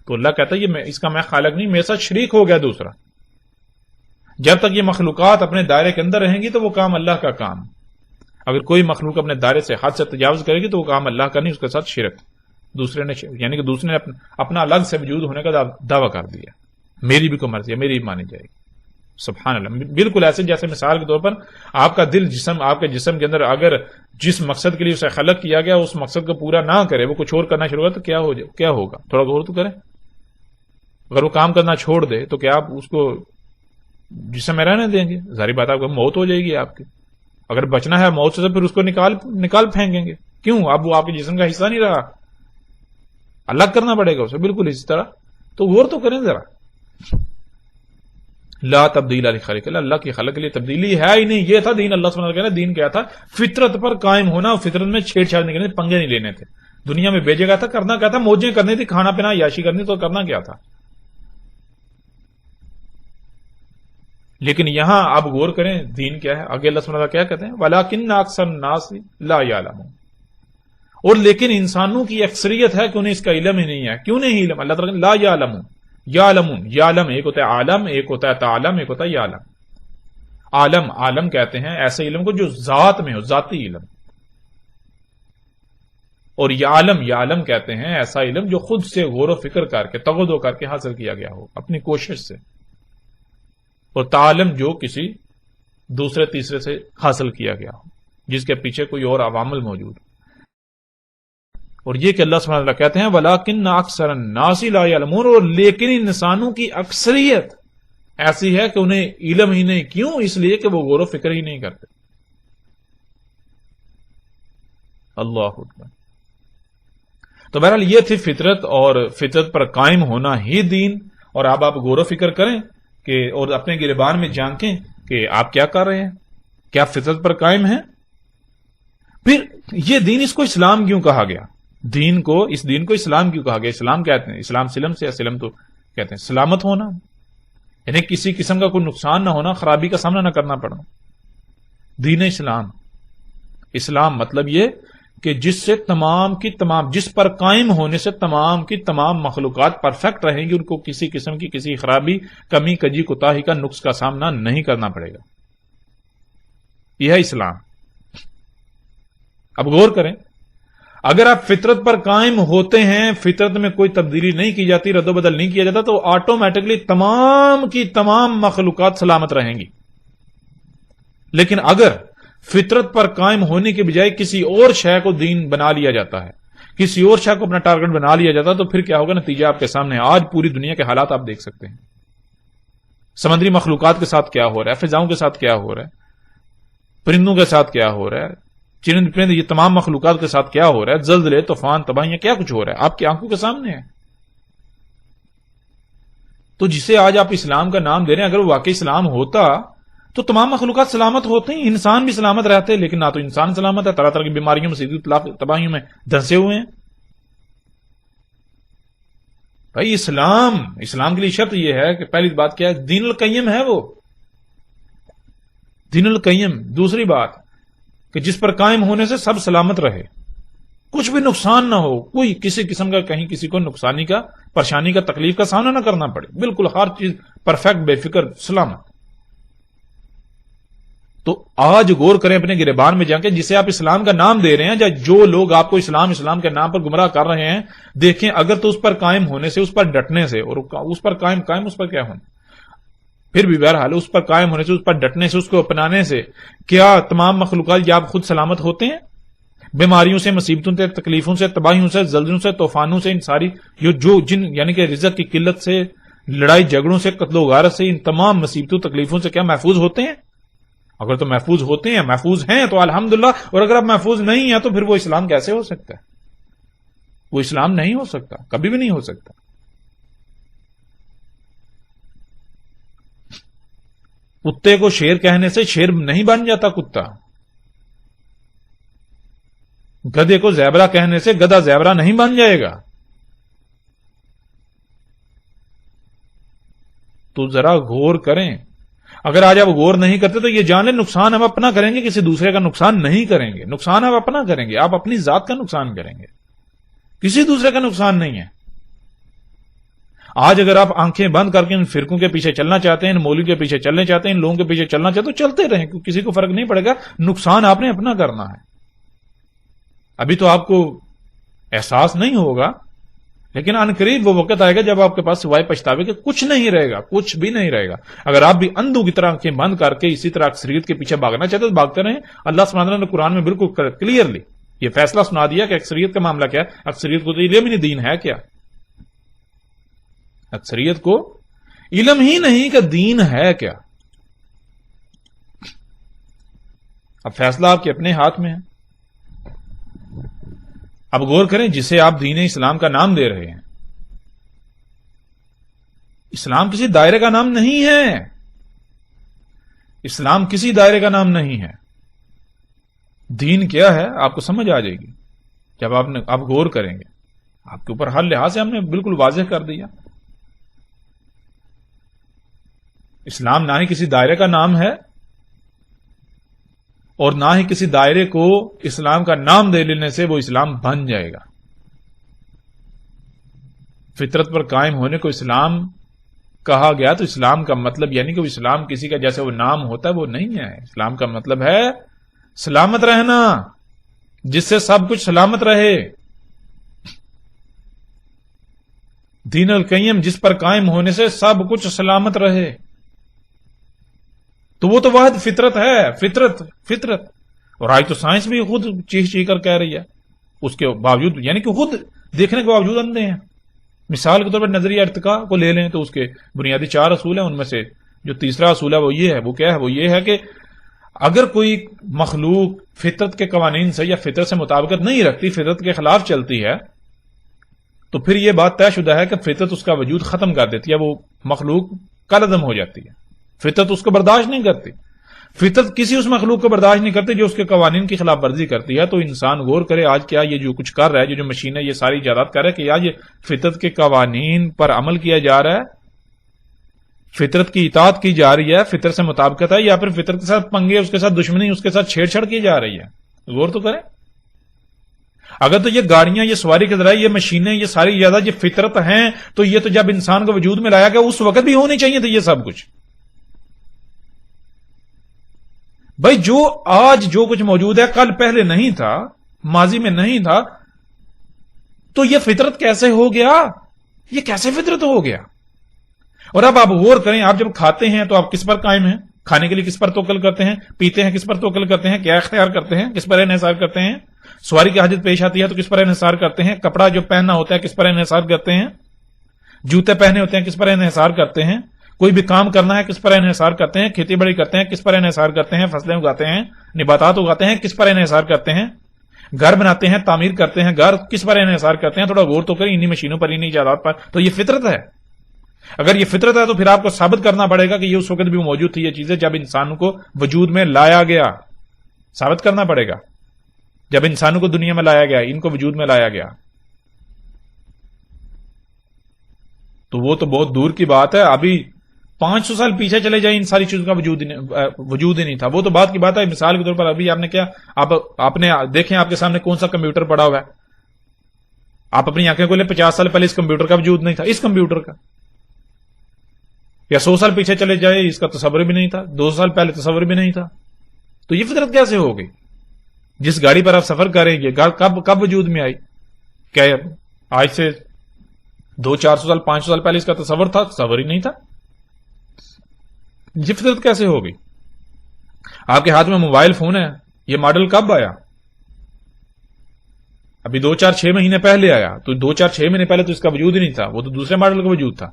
تو اللہ کہتا ہے یہ اس کا میں خالق نہیں، میرے ساتھ شریک ہو گیا دوسرا. جب تک یہ مخلوقات اپنے دائرے کے اندر رہیں گی تو وہ کام اللہ کا کام. اگر کوئی مخلوق اپنے دائرے سے حد سے تجاوز کرے گی تو وہ کام اللہ کا نہیں، اس کے ساتھ شرک دوسرے نے یعنی کہ دوسرے نے اپنا الگ سے وجود ہونے کا دعویٰ کر دیا. میری بھی کوئی مرضی ہے، میری بھی مانی جائے گی. سبحان اللہ. بالکل ایسے جیسے مثال کے طور پر آپ کا دل جسم آپ کے جسم کے اندر اگر جس مقصد کے لیے اسے خلق کیا گیا اس مقصد کو پورا نہ کرے، وہ کچھ اور کرنا شروع کرے تو کیا ہوگا؟ تھوڑا غور تو کریں. اگر وہ کام کرنا چھوڑ دے تو کیا آپ اس کو جسم میں رہنے دیں گے؟ ظاہری بات آپ کو موت ہو جائے گی آپ کی. اگر بچنا ہے موت سے تو پھر اس کو نکال پھینکیں گے. کیوں؟ اب وہ آپ کے جسم کا حصہ نہیں رہا، الگ کرنا پڑے گا اسے. بالکل اسی طرح. تو غور تو کریں ذرا. لا تبدیل لخلق اللہ، اللہ کی خلق کے لیے تبدیلی ہے ہی نہیں. یہ تھا دین. اللہ سبحانہ کہنا دین کیا تھا؟ فطرت پر قائم ہونا. فطرت میں چھیڑ چھاڑ نہیں کرنے، پنگے نہیں لینے تھے. دنیا میں بھیجے گا تھا، کرنا کیا تھا؟ موجیں کرنی تھی، کھانا پینا عیاشی کرنی. تو کرنا کیا تھا؟ لیکن یہاں آپ غور کریں دین کیا ہے. آگے اللہ سبحانہ کیا کہتے ہیں؟ وَلَٰكِنَّ أَكْثَرَ النَّاسِ لَا يَعْلَمُونَ. اور لیکن انسانوں کی اکثریت ہے کہ انہیں اس کا علم ہی نہیں ہے. کیوں نہیں علم؟ اللہ تعالیٰ لا یعلمون. یعلمون، یعلم ایک ہوتا ہے عالم، ایک ہوتا ہے تعلم، ایک ہوتا ہے یعلم. عالم کہتے ہیں ایسے علم کو جو ذات میں ہو، ذاتی علم. اور یعلم کہتے ہیں ایسا علم جو خود سے غور و فکر کر کے تغذو کر کے حاصل کیا گیا ہو اپنی کوشش سے. اور تعلم جو کسی دوسرے تیسرے سے حاصل کیا گیا ہو، جس کے پیچھے کوئی اور عوامل موجود ہو. اور یہ کہ اللہ سبحانہ وتعالی کہتے ہیں وَلَٰكِنَّ أَكْثَرَ النَّاسِ لَا يَعْلَمُونَ. اور لیکن انسانوں کی اکثریت ایسی ہے کہ انہیں علم ہی نہیں. کیوں؟ اس لیے کہ وہ غور و فکر ہی نہیں کرتے. اللہ اکبر. تو بہرحال یہ تھی فطرت، اور فطرت پر قائم ہونا ہی دین. اور اب آپ غور و فکر کریں کہ اور اپنے گریبان میں جھانکیں کہ آپ کیا کر رہے ہیں، کیا فطرت پر قائم ہیں. پھر یہ دین، اس کو اسلام کیوں کہا گیا؟ اس دین کو اسلام کیوں کہا گیا؟ اسلام کہتے ہیں اسلام سلم سے، سلم تو کہتے ہیں سلامت ہونا، یعنی کسی قسم کا کوئی نقصان نہ ہونا، خرابی کا سامنا نہ کرنا پڑنا. دین اسلام مطلب یہ کہ جس سے جس پر قائم ہونے سے تمام کی تمام مخلوقات پرفیکٹ رہیں گی، ان کو کسی قسم کی کسی خرابی، کمی، کجی، کوتاہی کا، نقص کا سامنا نہیں کرنا پڑے گا. یہ ہے اسلام. اب غور کریں، اگر آپ فطرت پر قائم ہوتے ہیں، فطرت میں کوئی تبدیلی نہیں کی جاتی، رد و بدل نہیں کیا جاتا، تو آٹومیٹکلی تمام کی تمام مخلوقات سلامت رہیں گی. لیکن اگر فطرت پر قائم ہونے کے بجائے کسی اور شے کو دین بنا لیا جاتا ہے، کسی اور شے کو اپنا ٹارگٹ بنا لیا جاتا ہے، تو پھر کیا ہوگا؟ نتیجہ آپ کے سامنے. آج پوری دنیا کے حالات آپ دیکھ سکتے ہیں. سمندری مخلوقات کے ساتھ کیا ہو رہا ہے، فضاؤں کے ساتھ کیا ہو رہا ہے، پرندوں کے ساتھ کیا ہو رہا ہے، چرند پرند، یہ تمام مخلوقات کے ساتھ کیا ہو رہا ہے، زلزلے، طوفان، تباہیاں، کیا کچھ ہو رہا ہے آپ کی آنکھوں کے سامنے ہے. تو جسے آج آپ اسلام کا نام دے رہے ہیں، اگر وہ واقعی اسلام ہوتا تو تمام مخلوقات سلامت ہوتے ہیں، انسان بھی سلامت رہتے. لیکن نہ تو انسان سلامت ہے، طرح طرح کی بیماریوں، مصیبت، تباہیوں میں دھنسے ہوئے ہیں. بھائی اسلام کے لیے شرط یہ ہے کہ پہلی بات کیا ہے؟ دین القیم ہے وہ، دین القیم. دوسری بات کہ جس پر قائم ہونے سے سب سلامت رہے، کچھ بھی نقصان نہ ہو، کوئی کسی قسم کا کہیں کسی کو نقصانی کا، پریشانی کا، تکلیف کا سامنا نہ کرنا پڑے. بالکل ہر چیز پرفیکٹ، بے فکر، سلامت. تو آج غور کریں اپنے گریبان میں جا کے، جسے آپ اسلام کا نام دے رہے ہیں، یا جو لوگ آپ کو اسلام کے نام پر گمراہ کر رہے ہیں، دیکھیں اگر تو اس پر قائم ہونے سے، اس پر ڈٹنے سے، اور اس پر قائم اس پر کیا ہونا، پھر بھی بہرحال اس پر قائم ہونے سے، اس پر ڈٹنے سے، اس کو اپنانے سے کیا تمام مخلوقات یا آپ خود سلامت ہوتے ہیں؟ بیماریوں سے، مصیبتوں سے، تکلیفوں سے، تباہیوں سے، زلزلوں سے، طوفانوں سے، ان ساری یعنی کہ رزق کی قلت سے، لڑائی جھگڑوں سے، قتل و غارت سے، ان تمام مصیبتوں تکلیفوں سے کیا محفوظ ہوتے ہیں؟ اگر تو محفوظ ہوتے ہیں، محفوظ ہیں تو الحمدللہ، اور اگر آپ محفوظ نہیں ہیں تو پھر وہ اسلام کیسے ہو سکتا ہے؟ وہ اسلام نہیں ہو سکتا، کبھی بھی نہیں ہو سکتا۔ کتے کو شیر کہنے سے شیر نہیں بن جاتا کتا، گدھے کو زیبرا کہنے سے گدھا زیبرا نہیں بن جائے گا۔ تو ذرا غور کریں، اگر آج آپ غور نہیں کرتے تو یہ جان لیں نقصان ہم اپنا کریں گے، کسی دوسرے کا نقصان نہیں کریں گے۔ نقصان آپ اپنا کریں گے، آپ اپنی ذات کا نقصان کریں گے، کسی دوسرے کا نقصان نہیں ہے۔ آج اگر آپ آنکھیں بند کر کے ان فرقوں کے پیچھے چلنا چاہتے ہیں، ان مولوی کے پیچھے چلنا چاہتے ہیں، ان لوگوں کے پیچھے چلنا چاہتے ہیں تو چلتے رہیں، کسی کو فرق نہیں پڑے گا، نقصان آپ نے اپنا کرنا ہے۔ ابھی تو آپ کو احساس نہیں ہوگا، لیکن ان قریب وہ وقت آئے گا جب آپ کے پاس سوائے پچھتاوے کے کچھ نہیں رہے گا، کچھ بھی نہیں رہے گا۔ اگر آپ بھی اندھوں کی طرح آنکھیں بند کر کے اسی طرح اکثریت کے پیچھے بھاگنا چاہتے تو بھاگتے رہیں۔ اللہ سبحانہ وتعالیٰ نے قرآن میں بالکل کلیئرلی یہ فیصلہ سنا دیا کہ اکثریت کا معاملہ کیا ہے۔ اکثریت کو تو علم ہی نہیں دین ہے کیا، اکثریت کو علم ہی نہیں کہ دین ہے کیا۔ اب فیصلہ آپ کے اپنے ہاتھ میں ہے۔ اب غور کریں، جسے آپ دین اسلام کا نام دے رہے ہیں، اسلام کسی دائرے کا نام نہیں ہے، اسلام کسی دائرے کا نام نہیں ہے۔ دین کیا ہے آپ کو سمجھ آ جائے گی جب آپ غور کریں گے۔ آپ کے اوپر ہر لحاظ سے ہم نے بالکل واضح کر دیا۔ اسلام نہ ہی کسی دائرے کا نام ہے اور نہ ہی کسی دائرے کو اسلام کا نام دے لینے سے وہ اسلام بن جائے گا۔ فطرت پر قائم ہونے کو اسلام کہا گیا تو اسلام کا مطلب یعنی کہ وہ اسلام کسی کا جیسے وہ نام ہوتا ہے وہ نہیں ہے۔ اسلام کا مطلب ہے سلامت رہنا، جس سے سب کچھ سلامت رہے۔ دین القیم جس پر قائم ہونے سے سب کچھ سلامت رہے، تو وہ تو واحد فطرت ہے، فطرت۔ اور آج تو سائنس بھی خود چیخ کر کہہ رہی ہے، اس کے باوجود یعنی کہ خود دیکھنے کے باوجود اندھے ہیں۔ مثال کے طور پر نظریہ ارتقاء کو لے لیں تو اس کے بنیادی 4 اصول ہیں، ان میں سے جو تیسرا اصول ہے وہ یہ ہے، وہ کیا ہے؟ وہ یہ ہے کہ اگر کوئی مخلوق فطرت کے قوانین سے یا فطرت سے مطابقت نہیں رکھتی، فطرت کے خلاف چلتی ہے، تو پھر یہ بات طے شدہ ہے کہ فطرت اس کا وجود ختم کر دیتی ہے، وہ مخلوق کالعدم ہو جاتی ہے۔ فطرت اس کو برداشت نہیں کرتی، فطرت کسی اس مخلوق کو برداشت نہیں کرتی جو اس کے قوانین کی خلاف ورزی کرتی ہے۔ تو انسان غور کرے آج کیا یہ جو کچھ کر رہا ہے، جو مشینیں یہ ساری ایجادات کر رہا ہے، کہ آج یہ فطرت کے قوانین پر عمل کیا جا رہا ہے، فطرت کی اطاعت کی جا رہی ہے، فطرت سے مطابقت ہے، یا پھر فطرت کے ساتھ پنگے، اس کے ساتھ دشمنی، اس کے ساتھ چھیڑ چھاڑ کی جا رہی ہے؟ غور تو کریں۔ اگر تو یہ گاڑیاں، یہ سواری کے ذرائع، یہ مشینیں، یہ ساری ایجادات یہ فطرت ہیں، تو یہ تو جب انسان کو وجود میں لایا گیا اس وقت بھی ہونی چاہیے تھی یہ سب کچھ۔ بھائی جو آج جو کچھ موجود ہے کل پہلے نہیں تھا، ماضی میں نہیں تھا، تو یہ فطرت کیسے ہو گیا؟ یہ کیسے فطرت ہو گیا؟ اور اب آپ غور کریں، آپ جب کھاتے ہیں تو آپ کس پر قائم ہیں؟ کھانے کے لیے کس پر توکل کرتے ہیں؟ پیتے ہیں کس پر توکل کرتے ہیں؟ کیا اختیار کرتے ہیں؟ کس پر انحصار کرتے ہیں؟ سواری کی حاجت پیش آتی ہے تو کس پر انحصار کرتے ہیں؟ کپڑا جو پہننا ہوتا ہے کس پر انحصار کرتے ہیں؟ جوتے پہنے ہوتے ہیں کس پر انحصار کرتے ہیں؟ کوئی بھی کام کرنا ہے کس پر انحصار کرتے ہیں؟ کھیتی باڑی کرتے ہیں کس پر انحصار کرتے ہیں؟ فصلیں اگاتے ہیں، نباتات اگاتے ہیں کس پر انحصار کرتے ہیں؟ گھر بناتے ہیں، تعمیر کرتے ہیں، گھر کس پر انحصار کرتے ہیں؟ تھوڑا غور تو کریں، انہی مشینوں پر، انہی ایجادات پر۔ تو یہ فطرت ہے۔ اگر یہ فطرت ہے تو پھر آپ کو ثابت کرنا پڑے گا کہ یہ اس وقت بھی موجود تھی، یہ چیزیں جب انسانوں کو وجود میں لایا گیا، ثابت کرنا پڑے گا جب انسانوں کو دنیا میں لایا گیا، ان کو وجود میں لایا گیا۔ تو وہ تو بہت دور کی بات ہے، ابھی 500 سال پیچھے چلے جائیں ان ساری چیزوں کا وجود ہی نہیں تھا۔ وہ تو بات کی بات ہے۔ مثال کے طور پر ابھی آپ نے کیا، آپ نے دیکھیں آپ کے سامنے کون سا کمپیوٹر پڑا ہوا ہے، آپ اپنی آنکھیں کھولیں، 50 سال پہلے اس کمپیوٹر کا وجود نہیں تھا، اس کمپیوٹر کا، یا 100 سال پیچھے چلے جائے اس کا تصور بھی نہیں تھا، 200 سال پہلے تصور بھی نہیں تھا۔ تو یہ فطرت کیسے ہو گئی؟ جس گاڑی پر آپ سفر کریں گے کب وجود میں آئی؟ کیا آج سے 200-400 سال 500 سال پہلے اس کا تصور تھا؟ تصور ہی نہیں تھا۔ یہ فطرت کیسے ہو گئی؟ آپ کے ہاتھ میں موبائل فون ہے، یہ ماڈل کب آیا؟ ابھی 2-4-6 مہینے پہلے آیا۔ تو 2-4-6 مہینے پہلے تو اس کا وجود ہی نہیں تھا، وہ تو دوسرے ماڈل کا وجود تھا۔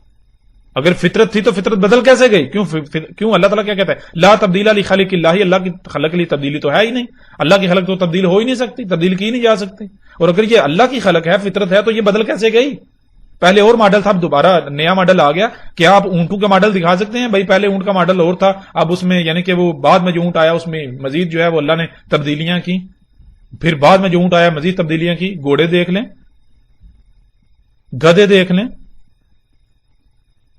اگر فطرت تھی تو فطرت بدل کیسے گئی؟ کیوں اللہ تعالیٰ کیا کہتا ہے لا تبدیل لخلق اللہ، اللہ کی خلق کے لیے تبدیلی تو ہے ہی نہیں، اللہ کی خلق تو تبدیل ہو ہی نہیں سکتی، تبدیل کی نہیں جا سکتی، اور اگر یہ اللہ کی خلق ہے، فطرت ہے، تو یہ بدل کیسے گئی؟ پہلے اور ماڈل تھا، اب دوبارہ نیا ماڈل آ گیا. کیا آپ اونٹوں کا ماڈل دکھا سکتے ہیں؟ بھائی پہلے اونٹ کا ماڈل اور تھا، اب اس میں یعنی کہ وہ بعد میں جو اونٹ آیا اس میں مزید جو ہے وہ اللہ نے تبدیلیاں کی، پھر بعد میں جو اونٹ آیا مزید تبدیلیاں کی. گھوڑے دیکھ لیں، گدے دیکھ لیں،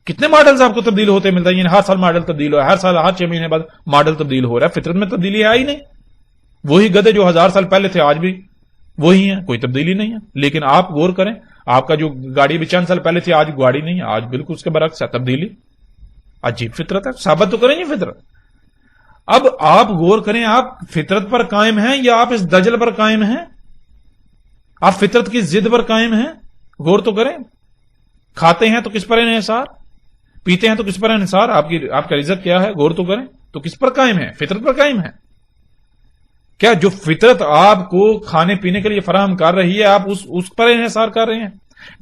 کتنے ماڈلز آپ کو تبدیل ہوتے ملتا ہے. یعنی ہر سال ماڈل تبدیل ہو رہا ہے، ہر سال ہر 6 مہینے بعد ماڈل تبدیل ہو رہا ہے. فطرت میں تبدیلی ہے ہی نہیں. وہی گدے جو 1000 سال پہلے تھے آج بھی وہی ہیں، کوئی تبدیلی نہیں ہے. لیکن آپ غور کریں، آپ کا جو گاڑی بھی چند سال پہلے تھی آج گاڑی نہیں ہے، آج بالکل اس کے برعکس ہے تبدیلی. عجیب فطرت ہے، ثابت تو کریں یہ فطرت. اب آپ غور کریں، آپ فطرت پر قائم ہیں یا آپ اس دجل پر قائم ہیں؟ آپ فطرت کی ضد پر قائم ہیں؟ غور تو کریں. کھاتے ہیں تو کس پر انحصار، پیتے ہیں تو کس پر انحصار، آپ کا رزق کیا ہے؟ غور تو کریں. تو کس پر قائم ہے؟ فطرت پر قائم ہے. کیا جو فطرت آپ کو کھانے پینے کے لیے فراہم کر رہی ہے آپ اس پر انحصار کر رہے ہیں؟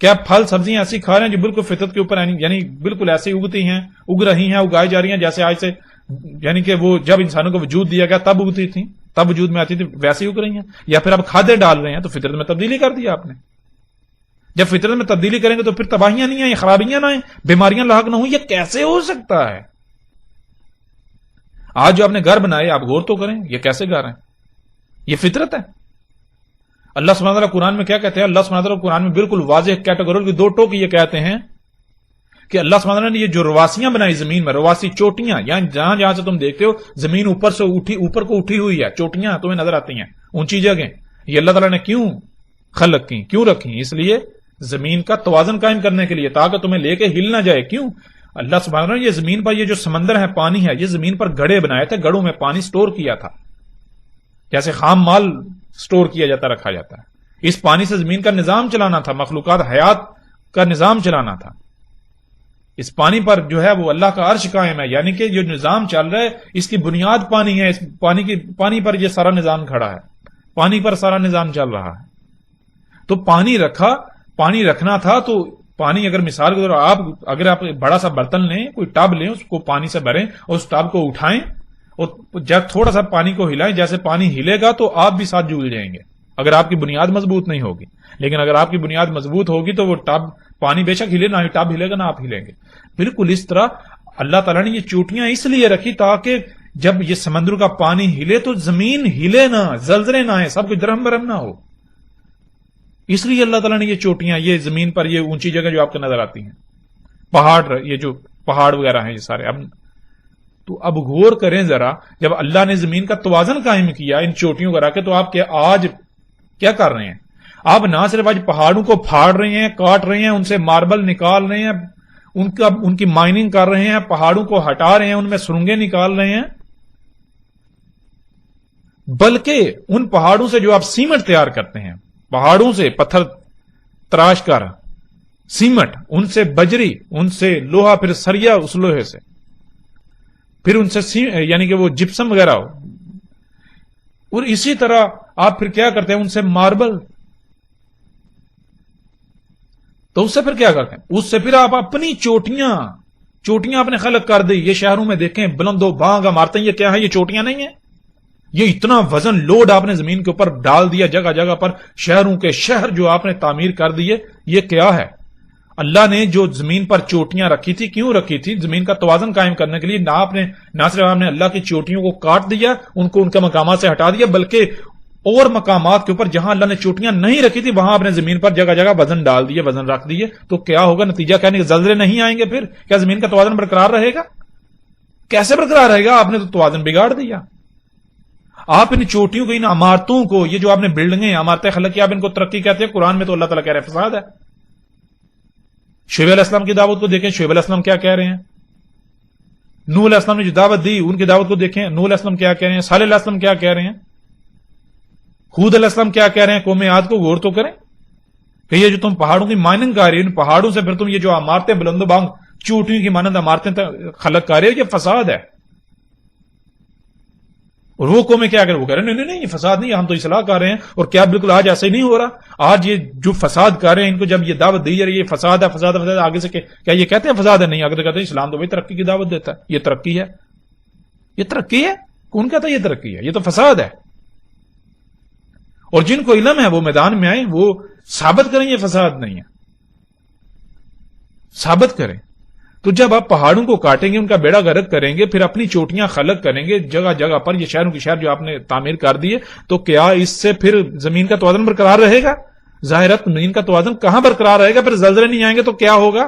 کیا پھل سبزیاں ایسی کھا رہے ہیں جو بالکل فطرت کے اوپر یعنی بالکل ایسی اگتی ہیں، اگ رہی ہیں، اگائی جا رہی ہیں جیسے آج سے یعنی کہ وہ جب انسانوں کو وجود دیا گیا تب اگتی تھیں، تب وجود میں آتی تھی، ویسے ہی اگ رہی ہیں؟ یا پھر آپ کھادے ڈال رہے ہیں تو فطرت میں تبدیلی کر دی آپ نے. جب فطرت میں تبدیلی کریں گے تو پھر تباہیاں نہیں آئیں، خرابیاں نہ آئیں، بیماریاں لاحق نہ ہوں. یہ کیسے ہو سکتا ہے؟ آج جو آپ نے گھر بنائے آپ غور تو کریں، یہ کیسے گھر ہیں؟ یہ فطرت ہے. اللہ سبحانہ وتعالیٰ قرآن میں کیا کہتے ہیں؟ اللہ سبحانہ وتعالیٰ قرآن میں بالکل واضح کیٹیگوری 2 ٹوک یہ کہتے ہیں کہ اللہ سبحانہ وتعالیٰ نے یہ جو رواسیاں بنائی زمین میں، رواسی چوٹیاں، یعنی جہاں جہاں سے تم دیکھتے ہو زمین اوپر سے اوپر کو اٹھی ہوئی ہے، چوٹیاں تمہیں نظر آتی ہیں، اونچی جگہیں، یہ اللہ تعالیٰ نے کیوں خلق کی، کیوں رکھی؟ اس لیے زمین کا توازن قائم کرنے کے لیے، تاکہ تمہیں لے کے ہل نہ جائے. کیوں؟ اللہ سبحانہ وتعالیٰ نے یہ زمین پر یہ جو سمندر ہے، پانی ہے، یہ زمین پر گڑھے بنائے تھے، گڑھوں میں پانی سٹور کیا تھا، جیسے خام مال سٹور کیا جاتا، رکھا جاتا ہے. اس پانی سے زمین کا نظام چلانا تھا، مخلوقات حیات کا نظام چلانا تھا. اس پانی پر جو ہے وہ اللہ کا عرش قائم ہے، یعنی کہ جو نظام چل رہا ہے اس کی بنیاد پانی ہے. اس پانی پر یہ سارا نظام کھڑا ہے، پانی پر سارا نظام چل رہا ہے. تو پانی رکھنا تھا. تو پانی اگر مثال کے طور اگر آپ بڑا سا برتن لیں، کوئی ٹب لیں، اس کو پانی سے بھریں اور اس ٹب کو اٹھائیں اور جب تھوڑا سا پانی کو ہلائیں، جیسے پانی ہلے گا تو آپ بھی ساتھ جھول جائیں گے اگر آپ کی بنیاد مضبوط نہیں ہوگی. لیکن اگر آپ کی بنیاد مضبوط ہوگی تو وہ ٹب پانی بے شک ہلے، نہ ہی ٹب ہلے گا نہ آپ ہلیں گے. بالکل اس طرح اللہ تعالیٰ نے یہ چوٹیاں اس لیے رکھی تاکہ جب یہ سمندر کا پانی ہلے تو زمین ہلے نہ، زلزلے نہ آئے، سب کچھ درہم برہم نہ ہو. اس لیے اللہ تعالیٰ نے یہ چوٹیاں، یہ زمین پر یہ اونچی جگہ جو آپ کو نظر آتی ہیں، پہاڑ، یہ جو پہاڑ وغیرہ ہیں یہ سارے. تو اب غور کریں ذرا، جب اللہ نے زمین کا توازن قائم کیا ان چوٹیوں کو رکھ کے، تو آپ آج کیا کر رہے ہیں؟ آپ نہ صرف آج پہاڑوں کو پھاڑ رہے ہیں، کاٹ رہے ہیں، ان سے ماربل نکال رہے ہیں، ان کی مائننگ کر رہے ہیں، پہاڑوں کو ہٹا رہے ہیں، ان میں سرنگیں نکال رہے ہیں، بلکہ ان پہاڑوں سے جو آپ سیمنٹ تیار کرتے ہیں، پہاڑوں سے پتھر تراش کر سیمنٹ، ان سے بجری، ان سے لوہا، پھر سریا اس لوہے سے، پھر ان سے یعنی کہ وہ جپسم وغیرہ ہو، اور اسی طرح آپ پھر کیا کرتے ہیں؟ ان سے ماربل. تو اس سے پھر کیا کرتے ہیں؟ اس سے پھر آپ اپنی چوٹیاں آپ نے خلق کر دی. یہ شہروں میں دیکھیں بلند و بانگ عمارتیں، یہ کیا ہے؟ یہ چوٹیاں نہیں ہیں. یہ اتنا وزن لوڈ آپ نے زمین کے اوپر ڈال دیا، جگہ جگہ پر شہروں کے شہر جو آپ نے تعمیر کر دیے. یہ کیا ہے؟ اللہ نے جو زمین پر چوٹیاں رکھی تھی، کیوں رکھی تھی؟ زمین کا توازن قائم کرنے کے لیے. نہ صرف آپ نے اللہ کی چوٹیوں کو کاٹ دیا، ان کو ان کے مقامات سے ہٹا دیا، بلکہ اور مقامات کے اوپر جہاں اللہ نے چوٹیاں نہیں رکھی تھی وہاں آپ نے زمین پر جگہ جگہ وزن ڈال دیے، وزن رکھ دیے. تو کیا ہوگا نتیجہ؟ کہنے کہ زلزلے نہیں آئیں گے. پھر کیا زمین کا توازن برقرار رہے گا؟ کیسے برقرار رہے گا؟ آپ نے تو توازن بگاڑ دیا. آپ ان چوٹیوں کو، ان عمارتوں کو، یہ جو آپ نے بلڈنگیں، عمارتیں خلق کی، آپ ان کو ترقی کہتے ہیں. قرآن میں تو اللہ تعالیٰ کہہ رہے ہیں فساد ہے. شعیب علیہ السلام کی دعوت کو دیکھیں، شعیب علیہ السلام کیا کہہ رہے ہیں. نوح علیہ السلام نے جو دعوت دی، ان کی دعوت کو دیکھیں، نوح علیہ السلام کیا کہہ رہے ہیں، صالح علیہ السلام کیا کہہ رہے ہیں، ہود علیہ السلام کیا کہہ رہے ہیں. قوم عاد کو غور تو کریں کہ یہ جو تم پہاڑوں کی مائننگ کر رہے ہو، ان پہاڑوں سے پھر تم یہ جو عمارتیں بلند و بانگ چوٹیوں کی مانند عمارتیں خلق کر رہے ہو، یہ فساد ہے. اور وہ قومیں کیا کریں؟ وہ کہہ رہے ہیں نہیں یہ فساد نہیں، ہم تو اصلاح کر رہے ہیں. اور کیا بالکل آج ایسے نہیں ہو رہا؟ آج یہ جو فساد کر رہے ہیں ان کو جب یہ دعوت دی جا رہی ہے فساد ہے فساد ہے فساد ہے، آگے سے کیا یہ کہتے ہیں فساد ہے؟ نہیں، آگے کہتے ہیں اسلام تو وہی ترقی کی دعوت دیتا ہے. یہ ترقی ہے؟ یہ ترقی ہے؟ کون کہتا ہے یہ ترقی ہے؟ یہ تو فساد ہے. اور جن کو علم ہے وہ میدان میں آئیں، وہ ثابت کریں یہ فساد نہیں ہے، ثابت کریں. تو جب آپ پہاڑوں کو کاٹیں گے، ان کا بیڑا غرق کریں گے، پھر اپنی چوٹیاں خلق کریں گے جگہ جگہ پر، یہ شہروں کی شہر جو آپ نے تعمیر کر دیے، تو کیا اس سے پھر زمین کا توازن برقرار رہے گا؟ ظاہرت زمین کا توازن کہاں برقرار رہے گا؟ پھر زلزلے نہیں آئیں گے تو کیا ہوگا؟